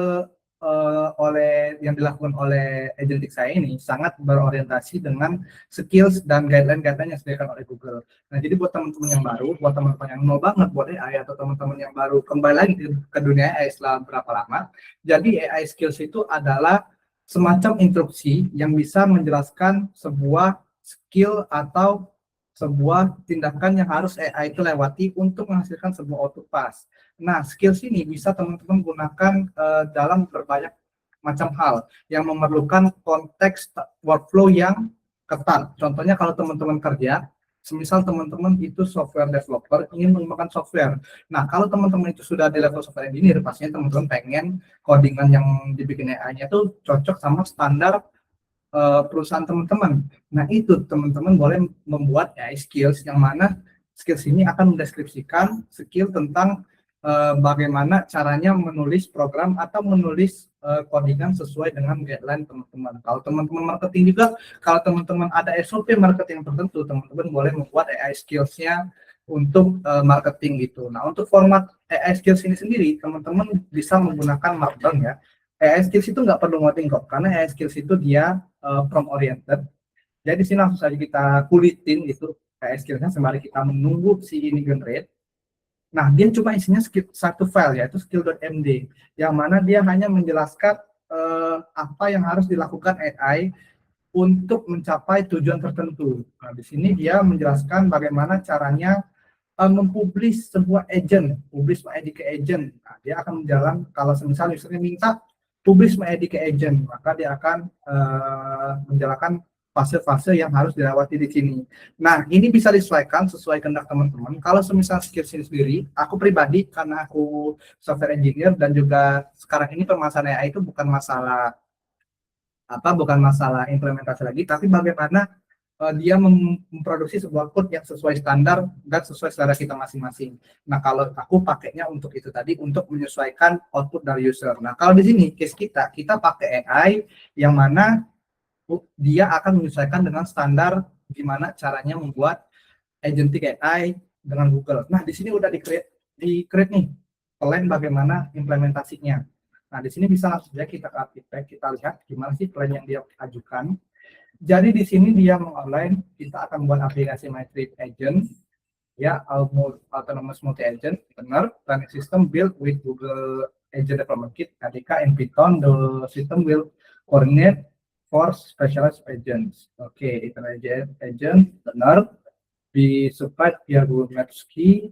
yang dilakukan oleh agentic saya ini sangat berorientasi dengan skills dan guideline yang disediakan oleh Google. Nah, jadi buat teman-teman yang baru, buat teman-teman yang mau banget buat AI, atau teman-teman yang baru kembali lagi ke dunia AI setelah berapa lama, jadi AI skills itu adalah semacam instruksi yang bisa menjelaskan sebuah skill atau sebuah tindakan yang harus AI itu lewati untuk menghasilkan sebuah output pass. Nah, skills ini bisa teman-teman gunakan dalam berbanyak macam hal yang memerlukan konteks workflow yang ketat. Contohnya kalau teman-teman kerja, semisal teman-teman itu software developer ingin mengembangkan software. Nah, kalau teman-teman itu sudah di level software engineer, pastinya teman-teman pengen codingan yang dibikin AI-nya itu cocok sama standar perusahaan teman-teman. Nah, itu teman-teman boleh membuat AI skills yang mana skills ini akan mendeskripsikan skill tentang bagaimana caranya menulis program atau menulis codingan sesuai dengan guideline teman-teman. Kalau teman-teman marketing juga, kalau teman-teman ada SOP marketing tertentu, teman-teman boleh membuat AI skills-nya untuk marketing gitu. Nah, untuk format AI skills ini sendiri, teman-teman bisa menggunakan Markdown ya. AI skills itu nggak perlu ngoding kok, karena AI skills itu dia prompt oriented. Jadi di sini langsung saja kita kulitin gitu AI skillsnya sembari kita menunggu si ini generate. Nah, dia cuma isinya satu file, yaitu skill.md, yang mana dia hanya menjelaskan apa yang harus dilakukan AI untuk mencapai tujuan tertentu. Nah, di sini dia menjelaskan bagaimana caranya mempublish sebuah agent, publish my ID ke agent. Nah, dia akan menjalan, kalau misalnya usernya minta publish my ID ke agent, maka dia akan menjalankan fase-fase yang harus dilewati di sini. Nah, ini bisa disesuaikan sesuai kehendak teman-teman. Kalau semisal skill ini sendiri, aku pribadi karena aku software engineer dan juga sekarang ini permasalahan AI itu bukan masalah bukan masalah implementasi lagi, tapi bagaimana dia memproduksi sebuah code yang sesuai standar dan sesuai selera kita masing-masing. Nah, kalau aku pakainya untuk itu tadi, untuk menyesuaikan output dari user. Nah, kalau di sini case kita pakai AI yang mana dia akan menyesuaikan dengan standar gimana caranya membuat agentic AI dengan Google. Nah, di sini udah di-create nih plan bagaimana implementasinya. Nah, di sini bisa langsung saja kita architect, kita lihat gimana sih plan yang dia ajukan. Jadi di sini dia mengoutline kita akan buat aplikasi MyTrip Agent, ya, autonomous multi agent, benar, running system built with Google Agent Development Kit, ADK, and Python. The system will coordinate for specialized agents. Oke, intelligent agent, benar, di supply via Google Maps Key.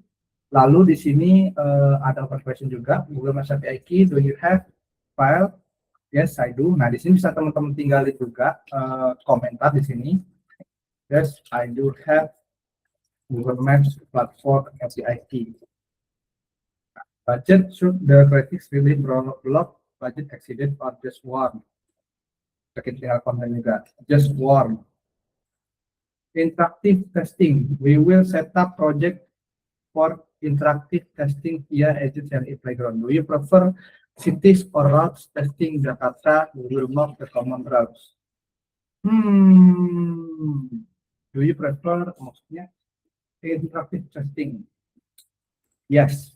Lalu di sini ada question juga, Google Maps API Key, do you have file? Yes, I do. Nah, di sini bisa teman-teman tinggal juga komentar di sini. Yes, I do have Google Maps platform API key. Budget, should the graphics really block budget exceeded or just warm? Kita tinggal konten juga. Just warm. Interactive testing. We will set up project for interactive testing via Agent CLI Playground. Do you prefer cities or routes testing Jakarta? We will map the common routes. Do you prefer, maksudnya, interactive testing? Yes,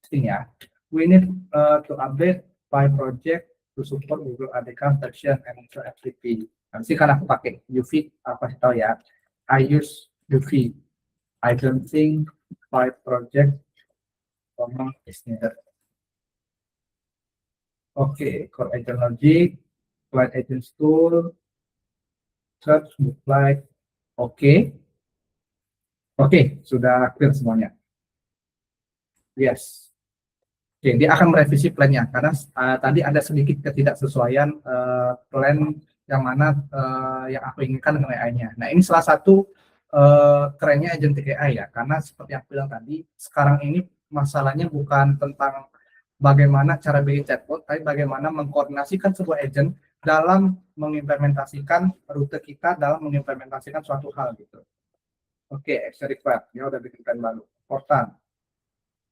testing ya. We need to update by project to support Google ADK version and FTP. Nanti kan aku pakai UV, apa sih tahu ya? I use UV. I don't think by project is needed. Oke, core agent logic, flight agent tool, search, book flight. Oke, sudah clear semuanya. Yes. Oke, dia akan merevisi plan-nya karena tadi ada sedikit ketidaksesuaian plan yang mana yang aku inginkan dengan AI-nya. Nah, ini salah satu kerennya agentic AI ya, karena seperti yang aku bilang tadi, sekarang ini masalahnya bukan tentang bagaimana cara bikin chatbot, tapi bagaimana mengkoordinasikan sebuah agent dalam mengimplementasikan rute kita, dalam mengimplementasikan suatu hal gitu. Oke, action required, dia udah bikin plan baru. Important.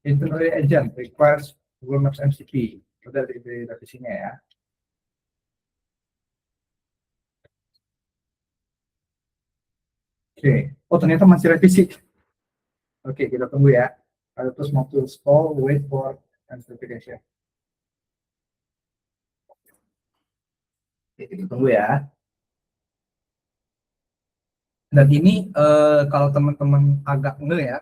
Internally agent requires Google Maps MCP. Udah di revisinya ya. Oke. Oh, ternyata masih revisi. Oke, kita tunggu ya. Ada terus mau tools call, wait for verification. Oke, kita tunggu ya. Dan ini kalau teman-teman agak nge ya,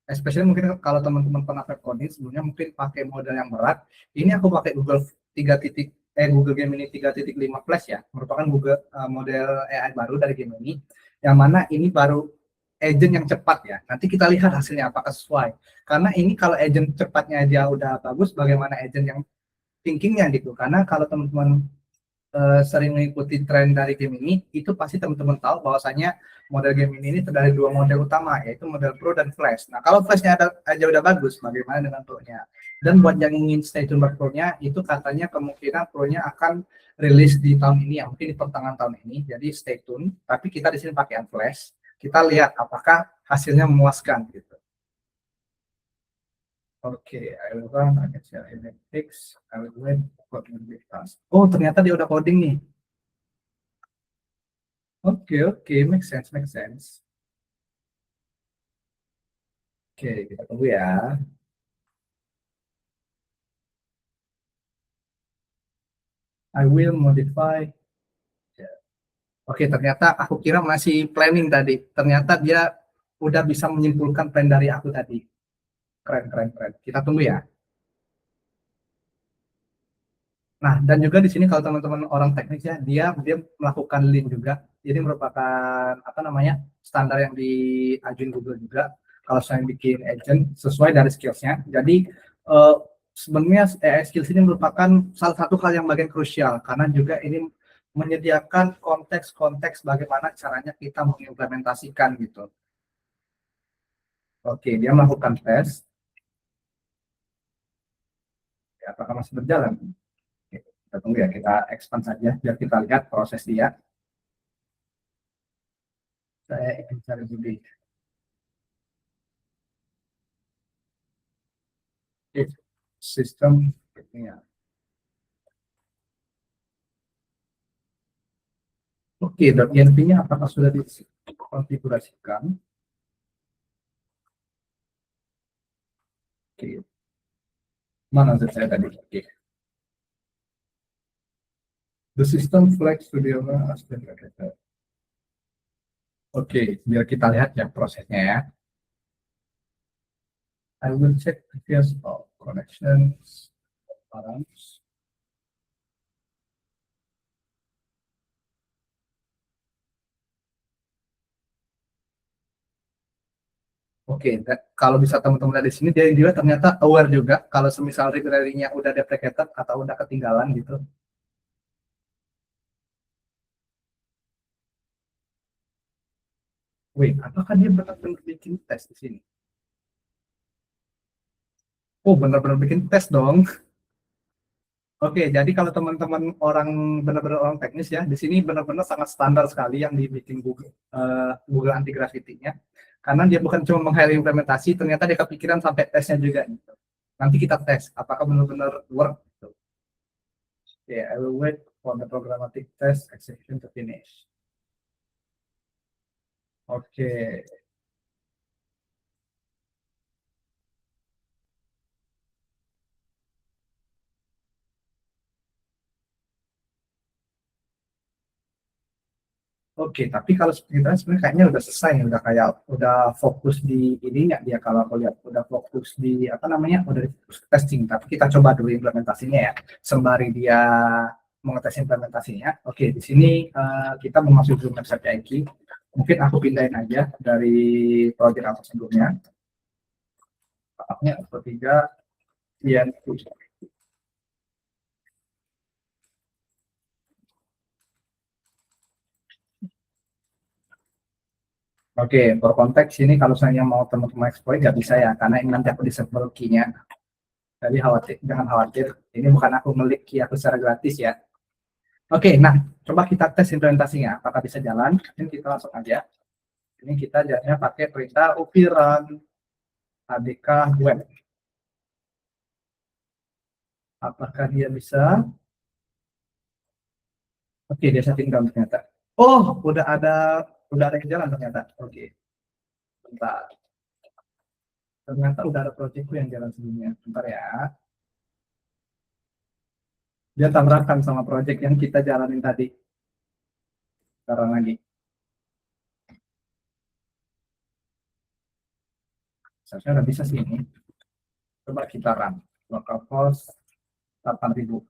especially mungkin kalau teman-teman pernah web coding sebelumnya mungkin pakai model yang berat. Ini aku pakai Google 3 titik Google Gemini 3.5 Plus ya, merupakan Google model AI baru dari Gemini, yang mana ini baru agent yang cepat ya. Nanti kita lihat hasilnya apakah sesuai. Karena ini kalau agent cepatnya aja udah bagus, bagaimana agent yang thinkingnya gitu. Karena kalau teman-teman sering mengikuti tren dari game ini, itu pasti teman-teman tahu bahwasanya model game ini terdiri dari dua model utama, yaitu model Pro dan Flash. Nah, kalau Flashnya aja udah bagus, bagaimana dengan Pro-nya? Dan buat yang ingin stay tune buat Pro-nya, itu katanya kemungkinan Pro-nya akan rilis di tahun ini, ya mungkin di pertengahan tahun ini. Jadi stay tune. Tapi kita di sini pakai Flash. Kita lihat apakah hasilnya memuaskan gitu. Oke, I will run, I can share image fix, I will wait for the task. Oh, ternyata dia udah coding nih. Oke, make sense, make sense. Oke, kita tunggu ya. I will modify. Oke, ternyata aku kira masih planning tadi. Ternyata dia udah bisa menyimpulkan plan dari aku tadi. Keren, keren, keren. Kita tunggu ya. Nah, dan juga di sini kalau teman-teman orang teknis ya, dia melakukan link juga. Jadi merupakan apa namanya standar yang diajuin Google juga. Kalau saya bikin agent sesuai dari skillsnya. Jadi sebenarnya AI skills ini merupakan salah satu hal yang bagian krusial karena juga ini menyediakan konteks-konteks bagaimana caranya kita mengimplementasikan gitu. Oke, dia melakukan tes. Ya, apakah masih berjalan? Oke, kita tunggu ya, kita expand saja biar kita lihat proses dia. Saya ingin cari dulu sistem ya. Oke, .env-nya apakah sudah dikonfigurasikan? Oke, mana saya tadi? Oke, the system flags to the owner. Oke, biar kita lihat ya prosesnya ya. I will check previous connections. Oke, kalau bisa teman-teman lihat di sini dia juga ternyata aware juga kalau semisal read-nya udah deprecated atau udah ketinggalan gitu. Wait, apakah dia benar-benar bikin tes di sini? Oh, benar-benar bikin tes dong. Oke, jadi kalau teman-teman orang benar-benar orang teknis ya, di sini benar-benar sangat standar sekali yang dibikin Google, Google anti gravity-nya. Karena dia bukan cuma meng-hire implementasi, ternyata dia kepikiran sampai tesnya juga. Gitu. Nanti kita tes, apakah benar-benar work. Gitu. Oke, I will wait for the programmatic test execution to finish. Oke. Oke, tapi kalau kita sebenarnya kayaknya udah selesai nih, udah fokus di ininya dia kalau aku lihat udah fokus di apa namanya, udah fokus testing. Tapi kita coba dulu implementasinya ya, sembari dia mengetes implementasinya. Oke, di sini kita memasuki Zoom Website IQ. Mungkin aku pindahin aja dari project aku sebelumnya. Maafnya, tiga Iya. Oke, for konteks ini kalau saya mau teman-teman exploit nggak bisa ya, karena ini nanti aku disable key-nya. Jadi khawatir, jangan khawatir, ini bukan aku ngelik key aku secara gratis ya. Oke, nah coba kita tes implementasinya, apakah bisa jalan? Ini kita langsung aja. Ini kita jalannya pakai perintah upi run adk web. Apakah dia bisa? Oke, dia setting down ternyata. Oh, udah ada yang jalan ternyata. Oke, bentar. Ternyata udah ada proyekku yang jalan sebelumnya. Bentar ya. Dia tabrakan sama proyek yang kita jalanin tadi. Sekarang lagi. Seharusnya udah bisa sih ini. Coba kita run. Localhost 8.000.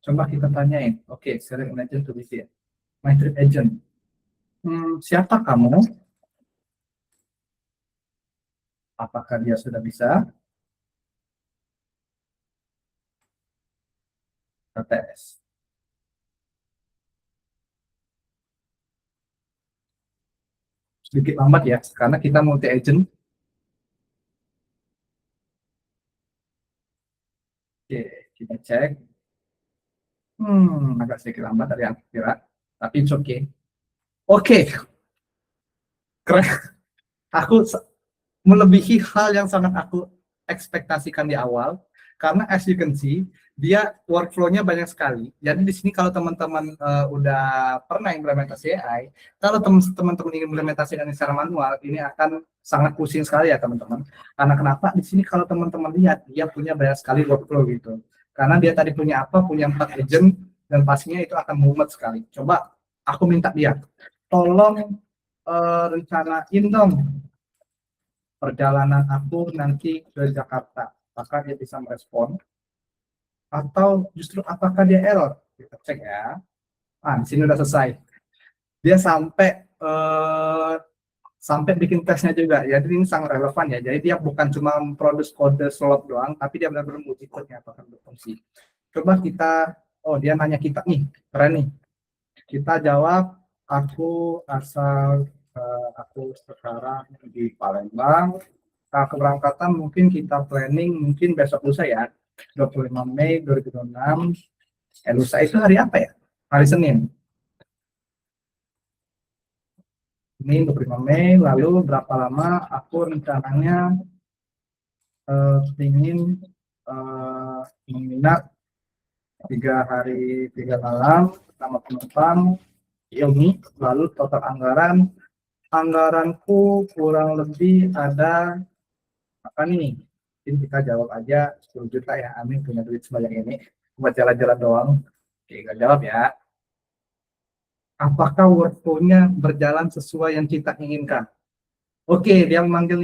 Coba kita tanyain. Oke, select an agent to visit. My trip agent. Siapa kamu? Apakah dia sudah bisa? Kita tes. Sedikit lambat ya, karena kita multi agent. Oke, kita cek. Agak sedikit lambat dari yang kira, tapi it's okay. Oke, keren. Aku melebihi hal yang sangat aku ekspektasikan di awal, karena as you can see, dia workflow-nya banyak sekali. Jadi di sini kalau teman-teman udah pernah implementasi AI, kalau teman-teman ingin implementasi dengan secara manual, ini akan sangat pusing sekali ya teman-teman. Karena kenapa? Di sini kalau teman-teman lihat, dia punya banyak sekali workflow gitu. Karena dia tadi punya apa? Punya 4 agent, dan pastinya itu akan mumet sekali. Coba aku minta dia, tolong rencanain dong perjalanan aku nanti ke Jakarta. Apakah dia bisa merespon? Atau justru apakah dia error? Kita cek ya. Di sini udah selesai. Dia sampai bikin tesnya juga. Jadi ini sangat relevan ya. Jadi dia bukan cuma memproduksi kode slot doang, tapi dia benar-benar uji code-nya apakah berfungsi. Coba kita, dia nanya kita nih, keren nih. Kita jawab, aku sekarang di Palembang. Keberangkatan mungkin kita planning mungkin besok lusa ya, 25 Mei 2026. Lusa itu hari apa ya? Hari Senin. Ini 25 Mei, lalu berapa lama aku rencananya ingin menginap 3 hari 3 malam sama penumpang ini, lalu total anggaranku kurang lebih ada apa nih? Mungkin kita jawab aja 10 juta ya, amin punya duit sebanyak ini buat jalan-jalan doang. Oke, kita jawab ya. Apakah workflow-nya berjalan sesuai yang kita inginkan? Oke, dia manggil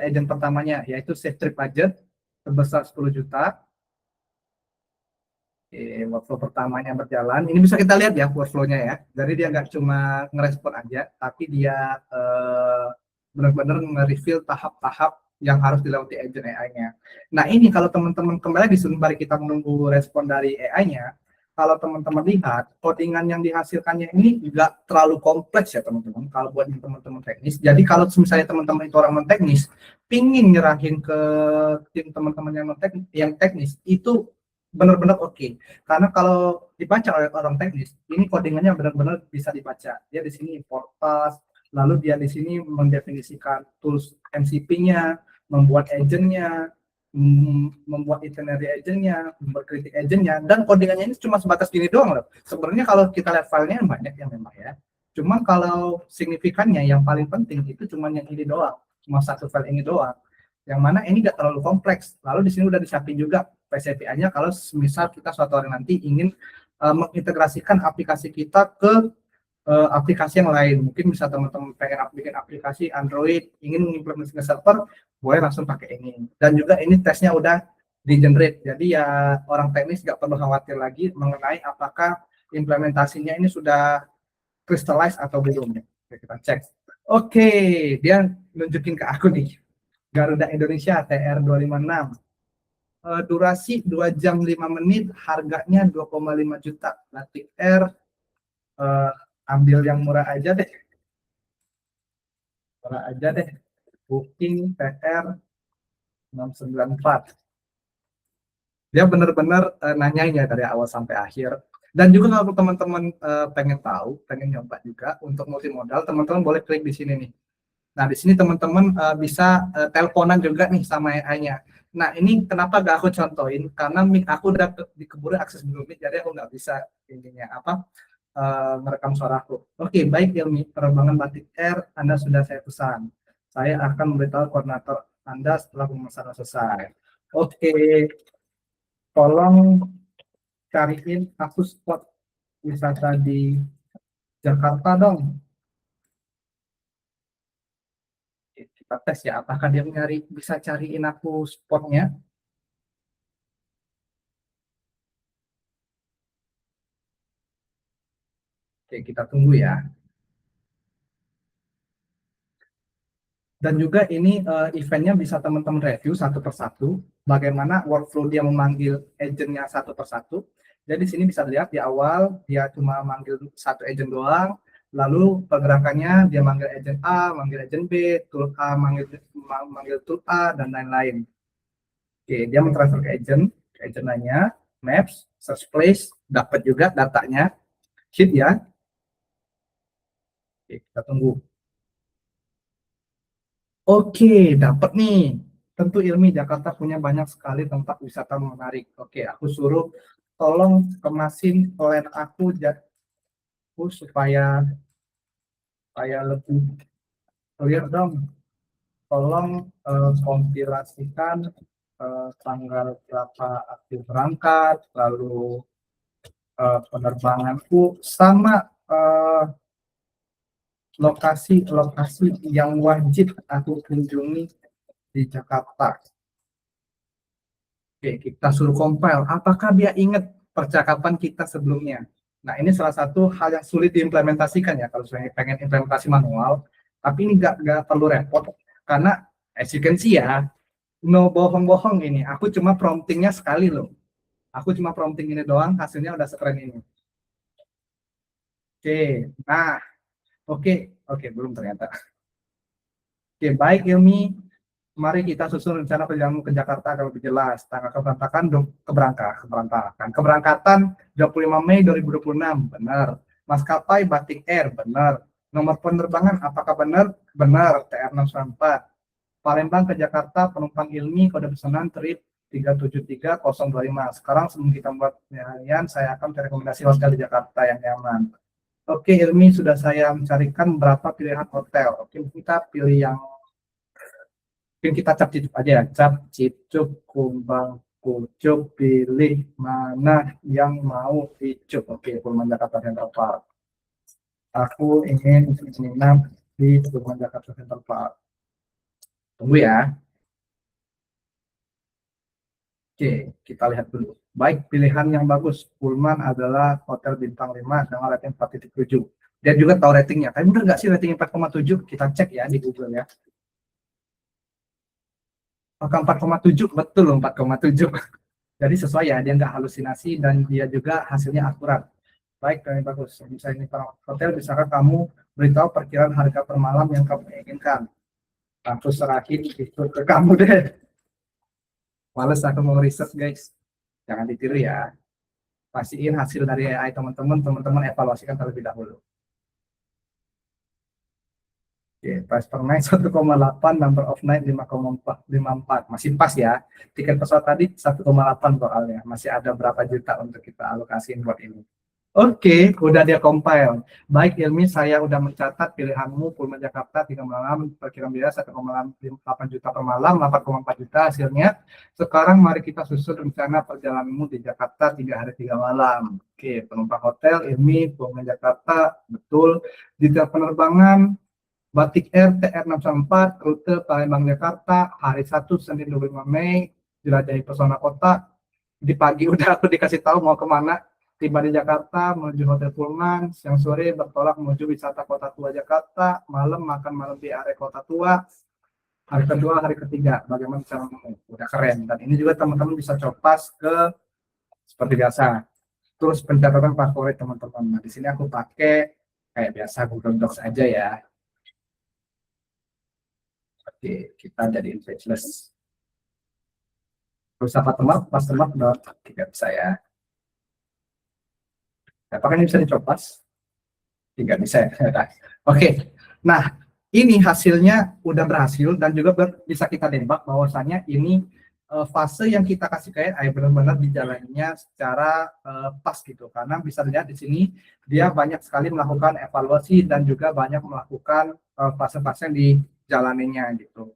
agent pertamanya, yaitu save trip budget sebesar 10 juta. Oke, workflow pertamanya berjalan. Ini bisa kita lihat ya workflow-nya ya. Jadi dia nggak cuma ngerespon aja, tapi dia benar-benar nge-reveal tahap-tahap yang harus dilewati agent AI-nya. Nah ini kalau teman-teman kembali di sembari kita menunggu respon dari AI-nya, kalau teman-teman lihat codingan yang dihasilkannya ini juga terlalu kompleks ya teman-teman. Kalau buat teman-teman teknis, jadi kalau misalnya teman-teman itu orang non teknis, pingin nyerahin ke tim teman-teman yang teknis itu benar-benar oke. Karena kalau dibaca oleh orang teknis, ini codingannya benar-benar bisa dibaca. Dia di sini import path, lalu dia di sini mendefinisikan tools MCP-nya, membuat agent-nya, membuat itinerary agent-nya, membuat kritik agent-nya, dan codingannya ini cuma sebatas gini doang loh. Sebenarnya kalau kita lihat filenya banyak yang memang ya. Cuma kalau signifikannya yang paling penting itu cuma yang ini doang, cuma satu file ini doang. Yang mana ini nggak terlalu kompleks. Lalu di sini udah disiapin juga PCPA-nya kalau misal kita suatu hari nanti ingin mengintegrasikan aplikasi kita ke aplikasi yang lain. Mungkin bisa teman-teman pengen bikin aplikasi Android, ingin mengimplementasikan server, boleh langsung pakai ini. Dan juga ini tesnya udah di-generate. Jadi ya orang teknis nggak perlu khawatir lagi mengenai apakah implementasinya ini sudah crystallize atau belum. Oke, kita cek. Oke, dia nunjukin ke aku nih. Garuda Indonesia TR256. durasi 2 jam 5 menit, harganya 2,5 juta. Batik Air, ambil yang murah aja deh. Murah aja deh. Booking PR 694. Dia benar-benar nanyain ya dari awal sampai akhir. Dan juga kalau teman-teman pengen tahu, pengen nyoba juga untuk multimodal, teman-teman boleh klik di sini nih. Nah, di sini teman-teman bisa teleponan juga nih sama AI-nya. Nah, ini kenapa gak aku contohin? Karena mic aku udah dikeburu akses dulu mic, jadi aku nggak bisa ininya apa merekam suaraku. Oke, baik Ilmi, penerbangan Batik Air Anda sudah saya pesan. Saya akan memberitahu koordinator Anda setelah pemesanan selesai. Oke, tolong cariin aku spot wisata di Jakarta dong. Kita tes ya, apakah dia bisa cariin aku spotnya. Oke, kita tunggu ya. Dan juga ini eventnya bisa teman-teman review satu persatu, bagaimana workflow dia memanggil agentnya satu persatu. Jadi di sini bisa dilihat di awal dia cuma manggil satu agent doang, lalu pergerakannya dia manggil agent A, manggil agent B, tool A manggil tool A, dan lain-lain. Oke, dia mentransfer ke agent lainnya, maps, search place, dapat juga datanya, sheet ya. Oke, kita tunggu. Oke, dapat nih. Tentu Ilmi Jakarta punya banyak sekali tempat wisata menarik. Oke, aku suruh tolong kemasin plan aku supaya lebih clear dong. Tolong kompilasikan tanggal berapa aku berangkat, lalu penerbanganku sama lokasi-lokasi yang wajib aku kunjungi di Jakarta. Oke, kita suruh compile. Apakah dia ingat percakapan kita sebelumnya? Nah, ini salah satu hal yang sulit diimplementasikan ya kalau saya pengen implementasi manual. Tapi ini nggak perlu repot karena as you can see ya, no bohong-bohong ini. Aku cuma promptingnya sekali loh. Aku cuma prompting ini doang, hasilnya udah sekeren ini. Oke, nah, oke, belum ternyata. Oke, baik Ilmi. Mari kita susun rencana perjalanan ke Jakarta agar lebih jelas. Tanggal keberangkatan 25 Mei 2026, benar. Maskapai Batik Air, benar. Nomor penerbangan apakah benar? Benar, TR694. Palembang ke Jakarta, penumpang Ilmi, kode pesanan trip 373025. Sekarang sebelum kita membuat penilaian, saya akan rekomendasi hotel di Jakarta yang nyaman. Oke, Ilmi sudah saya mencarikan beberapa pilihan hotel. Oke, kita pilih yang mungkin kita cap cicup aja ya, cap cicup kumbang kucup, pilih mana yang mau dicup. Oke, Pullman Jakarta Central Park. Aku ingin menginap di Pullman Jakarta Central Park. Tunggu ya. Oke, kita lihat dulu. Baik, pilihan yang bagus. Pullman adalah hotel bintang 5 dengan rating 4.7. Dia juga tahu ratingnya. Tapi benar nggak sih rating 4,7? Kita cek ya di Google ya. Maka 4,7, betul 4,7. Jadi sesuai ya, dia nggak halusinasi dan dia juga hasilnya akurat. Baik, kami bagus. Misalnya ini hotel, bisakah kamu beritahu perkiraan harga per malam yang kamu inginkan? Aku serahin itu ke kamu deh. Males aku mau riset guys. Jangan ditiru ya. Pastiin hasil dari AI teman-teman evaluasikan terlebih dahulu. Oke, price per night 1,8, number of night 5,454. Masih pas ya. Tiket pesawat tadi 1,8 soalnya. Masih ada berapa juta untuk kita alokasiin buat ini. Oke, udah dia compile. Baik Ilmi, saya udah mencatat pilihanmu Pullman Jakarta 3 malam, perkiraan biaya 1,8 juta per malam, 8,4 juta hasilnya. Sekarang mari kita susun rencana perjalananmu di Jakarta 3 hari 3 malam. Oke, penumpang hotel Ilmi Pullman Jakarta, betul. Detail penerbangan Batik Air TR694, rute Palembang Jakarta, hari 1 Senin 25 Mei, jelajahi pesona kota. Di pagi udah aku dikasih tahu mau kemana. Tiba di Jakarta menuju Hotel Pullman, siang sore bertolak menuju wisata Kota Tua Jakarta, malam makan malam di area Kota Tua, hari kedua, hari ketiga, bagaimana cara udah keren. Dan ini juga teman-teman bisa copas ke seperti biasa. Terus pencatatan favorit teman-teman. Nah, di sini aku pakai kayak biasa Google Docs aja ya. Oke, kita jadiin pageless. Terus apa teman? Pas teman tidak bisa ya. Apakah ini bisa dicopas? Tidak bisa ya. Oke. Nah, ini hasilnya udah berhasil dan juga bisa kita tembak bahwasanya ini fase yang kita kasih ke AI benar-benar dijalannya secara pas gitu. Karena bisa dilihat di sini dia banyak sekali melakukan evaluasi dan juga banyak melakukan fase-fase yang dijalaninya gitu.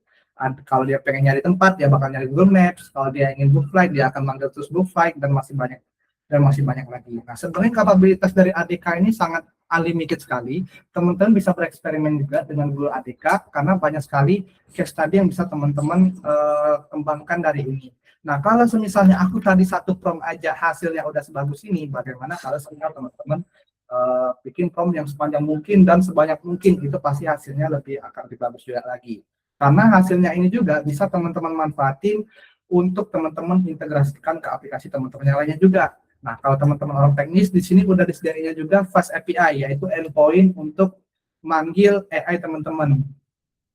Kalau dia pengen nyari tempat, dia bakal nyari Google Maps. Kalau dia ingin book flight, dia akan manggil terus book flight dan masih banyak lagi. Nah, sebenarnya kapabilitas dari ADK ini sangat unlimited sekali. Teman-teman bisa bereksperimen juga dengan Google ADK karena banyak sekali case study yang bisa teman-teman kembangkan dari ini. Nah, kalau misalnya aku tadi satu prompt aja hasilnya udah sebagus ini, bagaimana kalau teman-teman bikin prompt yang sepanjang mungkin dan sebanyak mungkin, itu pasti hasilnya akan lebih bagus juga lagi. Karena hasilnya ini juga bisa teman-teman manfaatin untuk teman-teman integrasikan ke aplikasi teman-teman yang lainnya juga. Nah, kalau teman-teman orang teknis, di sini udah disediainya juga Fast API, yaitu endpoint untuk manggil AI teman-teman.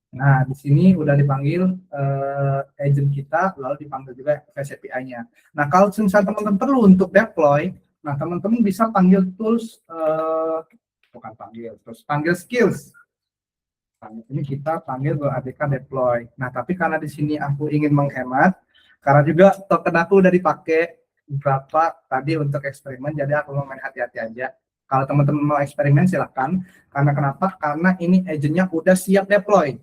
Nah, di sini udah dipanggil agent kita, lalu dipanggil juga Fast API-nya. Nah, kalau misalnya teman-teman perlu untuk deploy, nah teman-teman bisa panggil tools, panggil skills. Ini kita panggil ADK deploy. Nah, tapi karena di sini aku ingin menghemat, karena juga token aku udah dipakai berapa tadi untuk eksperimen, jadi aku mau main hati-hati aja. Kalau teman-teman mau eksperimen silahkan. Karena kenapa? Karena ini agentnya udah siap deploy.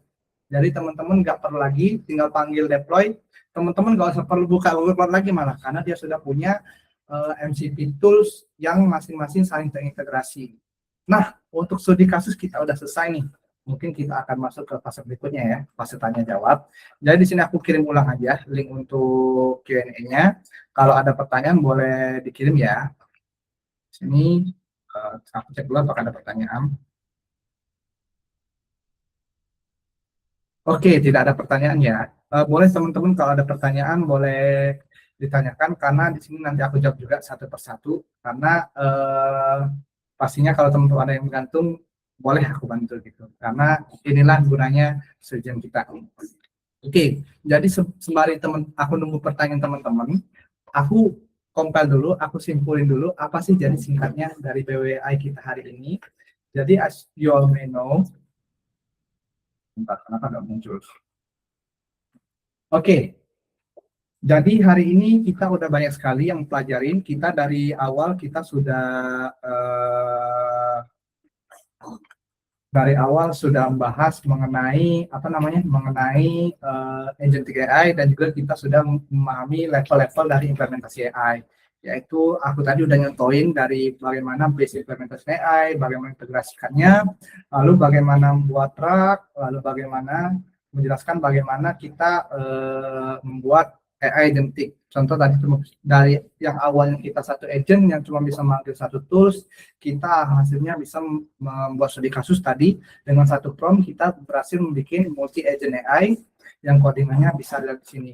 Jadi teman-teman nggak perlu lagi tinggal panggil deploy. Teman-teman nggak usah perlu buka Google Cloud lagi malah, karena dia sudah punya MCP tools yang masing-masing saling terintegrasi. Nah, untuk studi kasus kita udah selesai nih. Mungkin kita akan masuk ke fase berikutnya ya, fase tanya jawab. Jadi di sini aku kirim ulang aja link untuk Q&A-nya. Kalau ada pertanyaan boleh dikirim ya. Sini aku cek dulu apakah ada pertanyaan. Oke, tidak ada pertanyaan ya. Boleh teman-teman kalau ada pertanyaan boleh ditanyakan, karena di sini nanti aku jawab juga satu persatu. Karena pastinya kalau teman-teman ada yang bergantung, boleh aku bantu gitu. Karena inilah gunanya sejen kita. Oke, jadi sembari aku nunggu pertanyaan teman-teman, aku compile dulu, aku simpulin dulu apa sih jadi singkatnya dari BWI kita hari ini. Jadi as you all may know, kenapa nggak muncul? Oke, jadi hari ini kita udah banyak sekali yang pelajarin. Kita dari awal kita sudah membahas mengenai mengenai agentic AI, dan juga kita sudah memahami level-level dari implementasi AI. Yaitu aku tadi udah nyontoin dari bagaimana base implementasi AI, bagaimana integrasikannya, lalu bagaimana membuat track, lalu bagaimana menjelaskan bagaimana kita membuat AI agentic. Contoh tadi dari yang awalnya kita satu agent yang cuma bisa manggil satu tools, kita hasilnya bisa membuat studi kasus tadi dengan satu prompt kita berhasil membuat multi agent AI yang codingannya bisa lihat di sini.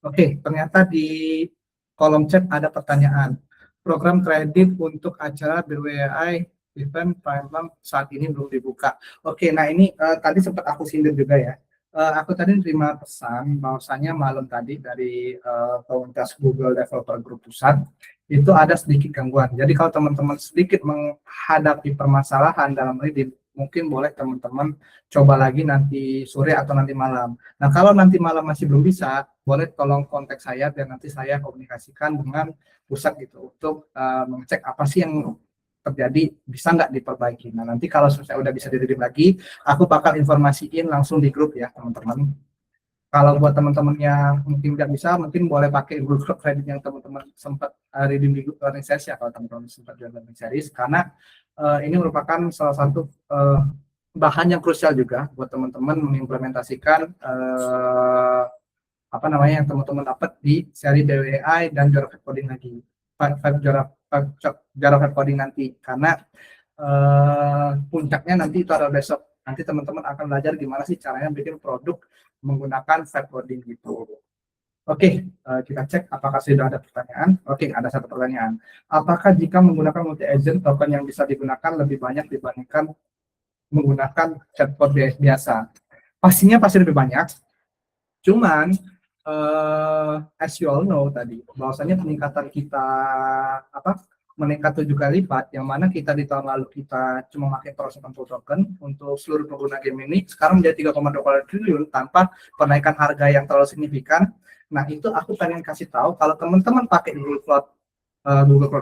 Oke, ternyata di kolom chat ada pertanyaan. Program kredit untuk acara BWI event Prime saat ini belum dibuka. Oke, nah ini tadi sempat aku sindir juga ya. Aku tadi terima pesan bahwasanya malam tadi dari komunitas Google Developer Group Pusat itu ada sedikit gangguan. Jadi kalau teman-teman sedikit menghadapi permasalahan dalam reading, mungkin boleh teman-teman coba lagi nanti sore atau nanti malam. Nah, kalau nanti malam masih belum bisa, boleh tolong kontak saya dan nanti saya komunikasikan dengan pusat gitu untuk mengecek apa sih yang terjadi, bisa nggak diperbaiki. Nah, nanti kalau saya udah bisa dikirim lagi, aku bakal informasiin langsung di grup ya teman-teman. Kalau buat teman-teman yang mungkin nggak bisa, mungkin boleh pakai Google Credit yang teman-teman sempat reading di learning series ya, kalau teman-teman sempat di learning series, karena ini merupakan salah satu bahan yang krusial juga buat teman-teman mengimplementasikan yang teman-teman dapat di seri BWI dan Java coding lagi. Java coding nanti, karena puncaknya nanti itu adalah besok. Nanti teman-teman akan belajar gimana sih caranya bikin produk menggunakan vibe coding gitu. Oke, kita cek apakah sudah ada pertanyaan. Oke, ada satu pertanyaan. Apakah jika menggunakan multi-agent token yang bisa digunakan lebih banyak dibandingkan menggunakan chatbot biasa? Pastinya pasti lebih banyak. Cuman, as you all know tadi, bahwasanya peningkatan kita meningkat 7 kali lipat, yang mana kita di tahun lalu kita cuma pakai 180 token untuk seluruh pengguna game ini, sekarang menjadi 3,2 triliun tanpa penaikan harga yang terlalu signifikan. Nah, itu aku pengen kasih tahu kalau teman-teman pakai Google Cloud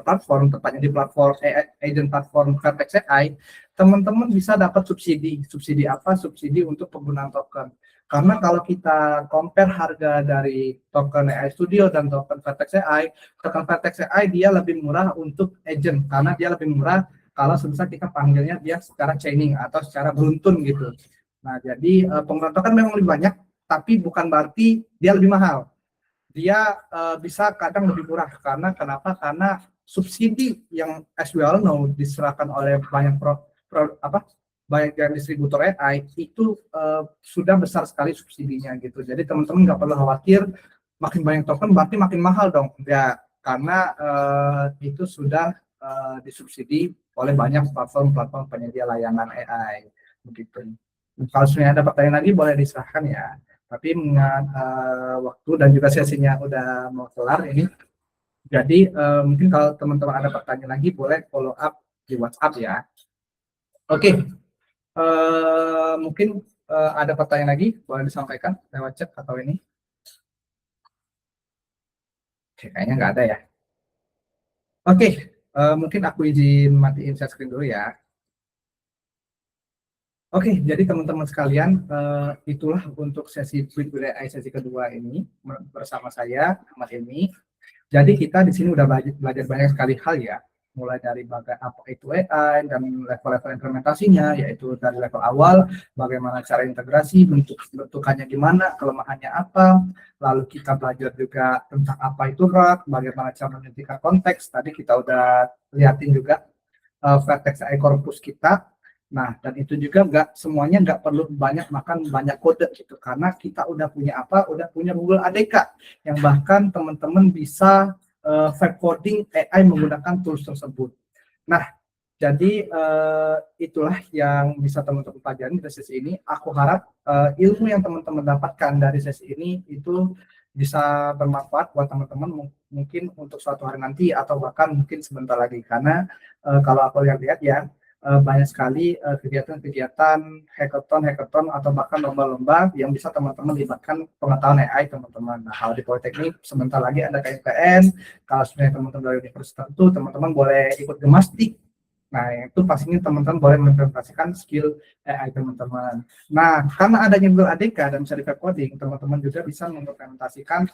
Platform, tepatnya di platform agent platform Vertex AI, teman-teman bisa dapat subsidi. Subsidi apa? Subsidi untuk penggunaan token. Karena kalau kita compare harga dari token AI Studio dan token Vertex AI dia lebih murah untuk agent karena dia lebih murah kalau sebisa kita panggilnya dia secara chaining atau secara beruntun gitu. Nah, jadi penggunaan token memang lebih banyak, tapi bukan berarti dia lebih mahal. Dia bisa kadang lebih murah karena kenapa? Karena subsidi yang as we all know diserahkan oleh banyak banyak yang distributor AI itu sudah besar sekali subsidinya gitu. Jadi teman-teman nggak perlu khawatir makin banyak token berarti makin mahal dong. Ya, karena itu sudah disubsidi oleh banyak platform-platform penyedia layanan AI begitu. Kalau sebenarnya ada pertanyaan lagi boleh diserahkan ya. Tapi mengingat waktu dan juga sesinya udah mau kelar ini, jadi mungkin kalau teman-teman ada pertanyaan lagi boleh follow up di WhatsApp ya. Oke. Mungkin ada pertanyaan lagi boleh disampaikan lewat chat atau ini. Oke, kayaknya nggak ada ya. Oke, mungkin aku izin matiin share screen dulu ya. Oke, jadi teman-teman sekalian, itulah untuk sesi Quick AI sesi kedua ini bersama saya Ahmad Emi. Jadi kita di sini udah belajar banyak sekali hal ya, mulai dari apa itu AI dan level-level implementasinya, yaitu dari level awal, bagaimana cara integrasi, bentukannya gimana, kelemahannya apa, lalu kita belajar juga tentang apa itu RAG, bagaimana cara menentukan konteks, tadi kita udah liatin juga Vertex AI Corpus kita. Nah, dan itu juga semuanya nggak perlu makan banyak kode gitu, karena kita udah punya udah punya Google ADK yang bahkan teman-teman bisa vibe coding AI menggunakan tools tersebut. Nah, jadi itulah yang bisa teman-teman pelajari dari sesi ini. Aku harap ilmu yang teman-teman dapatkan dari sesi ini itu bisa bermanfaat buat teman-teman mungkin untuk suatu hari nanti atau bahkan mungkin sebentar lagi, karena kalau aku lihat ya banyak sekali kegiatan-kegiatan hackathon atau bahkan lomba-lomba yang bisa teman-teman libatkan pengetahuan AI teman-teman. Nah, kalau di Politeknik sebentar lagi ada KMPN. Kalau sebenarnya teman-teman dari universitas itu teman-teman boleh ikut Gemastik. Nah, itu pastinya teman-teman boleh mengimplementasikan skill AI teman-teman. Nah, karena adanya Google ADK dan bisa di coding, teman-teman juga bisa mengimplementasikan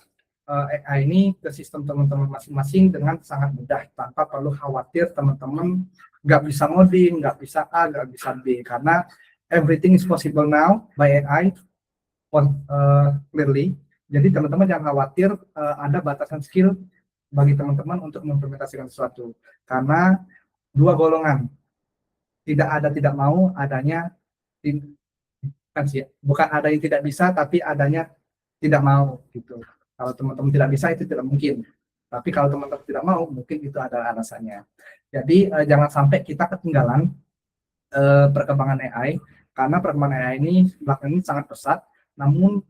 AI ini ke sistem teman-teman masing-masing dengan sangat mudah tanpa perlu khawatir teman-teman nggak bisa ngoding, nggak bisa A, nggak bisa B, karena everything is possible now by AI clearly. Jadi teman-teman jangan khawatir ada batasan skill bagi teman-teman untuk mengimplementasikan sesuatu, karena dua golongan, tidak ada tidak mau, adanya bukan ada yang tidak bisa tapi adanya tidak mau gitu. Kalau teman-teman tidak bisa itu tidak mungkin, tapi kalau teman-teman tidak mau mungkin itu adalah alasannya. Jadi jangan sampai kita ketinggalan perkembangan AI, karena perkembangan AI ini belakangan ini sangat pesat. Namun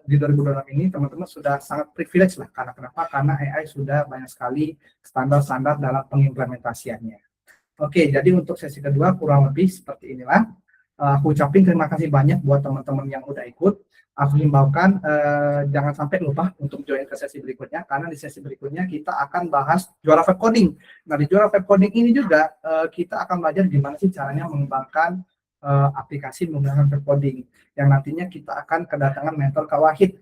di 2026 ini teman-teman sudah sangat privilege lah, karena kenapa? Karena AI sudah banyak sekali standar-standar dalam pengimplementasiannya. Oke, jadi untuk sesi kedua kurang lebih seperti inilah. Aku ucapin terima kasih banyak buat teman-teman yang udah ikut. Aku himbaukan jangan sampai lupa untuk join ke sesi berikutnya, karena di sesi berikutnya kita akan bahas juara web coding. Nah, di juara web coding ini juga kita akan belajar gimana sih caranya mengembangkan aplikasi menggunakan web coding, yang nantinya kita akan kedatangan mentor Kak Wahid.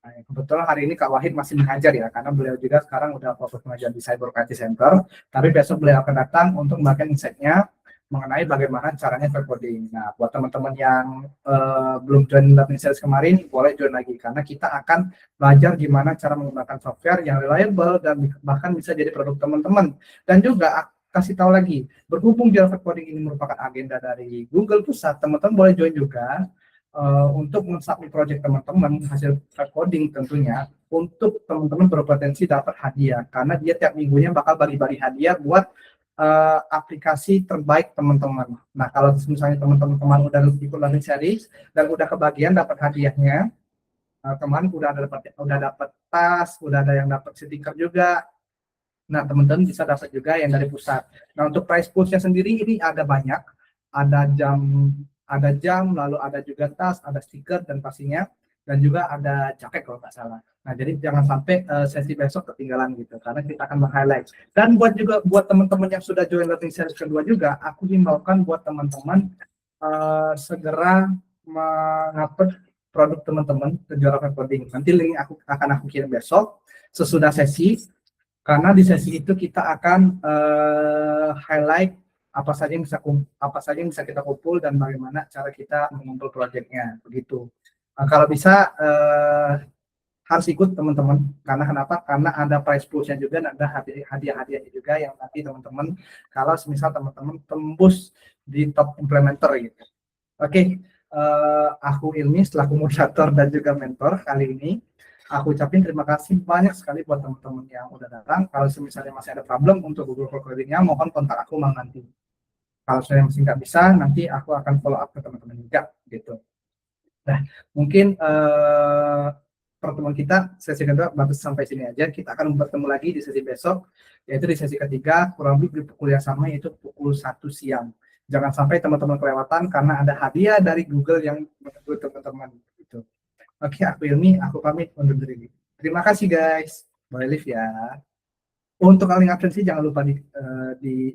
Nah, kebetulan hari ini Kak Wahid masih mengajar ya, karena beliau juga sekarang udah fokus mengajar di Cyber IT Center, tapi besok beliau akan datang untuk memberikan insight-nya mengenai bagaimana caranya web coding. Nah, buat teman-teman yang belum join learning series kemarin, boleh join lagi, karena kita akan belajar gimana cara menggunakan software yang reliable dan bahkan bisa jadi produk teman-teman. Dan juga kasih tahu lagi, berhubung Java Coding ini merupakan agenda dari Google Pusat, teman-teman boleh join juga untuk mensubmit project teman-teman hasil coding tentunya, untuk teman-teman berpotensi dapat hadiah, karena dia tiap minggunya bakal bagi-bagi hadiah buat aplikasi terbaik teman-teman. Nah, kalau misalnya teman-teman udah ikut learning series dan udah kebagian dapat hadiahnya, kemarin udah dapat tas, udah ada yang dapat stiker juga. Nah, teman-teman bisa dapat juga yang dari pusat. Nah, untuk price poolnya sendiri ini ada banyak, ada jam, lalu ada juga tas, ada stiker dan pastinya, dan juga ada jaket kalau nggak salah. Nah, jadi jangan sampai sesi besok ketinggalan gitu, karena kita akan meng-highlight. Dan buat teman-teman yang sudah join learning series kedua juga, aku himbaukan buat teman-teman segera mengupload produk teman-teman ke Java Coding. Nanti link akan aku kirim besok sesudah sesi, karena di sesi itu kita akan highlight apa saja yang bisa kita kumpul dan bagaimana cara kita mengumpul proyeknya begitu. Kalau bisa harus ikut teman-teman, karena kenapa? Karena ada prize poolnya juga, ada hadiah-hadiahnya juga yang nanti teman-teman kalau misal teman-teman tembus di top implementer gitu. Oke, aku Ilmi selaku moderator dan juga mentor kali ini. Aku ucapin terima kasih banyak sekali buat teman-teman yang udah datang. Kalau misalnya masih ada problem untuk Google Coding-nya, mohon kontak aku Mang nanti. Kalau saya masih nggak bisa, nanti aku akan follow up ke teman-teman juga gitu. Nah, mungkin pertemuan kita sesi kedua baru sampai sini aja. Kita akan bertemu lagi di sesi besok, yaitu di sesi ketiga, kurang lebih di pukul yang sama, yaitu pukul 1 siang. Jangan sampai teman-teman kelewatan karena ada hadiah dari Google yang menunggu teman-teman. Gitu. Oke, aku Ilmi, aku pamit undur diri. Terima kasih guys. Boleh live ya. Untuk link absensi jangan lupa di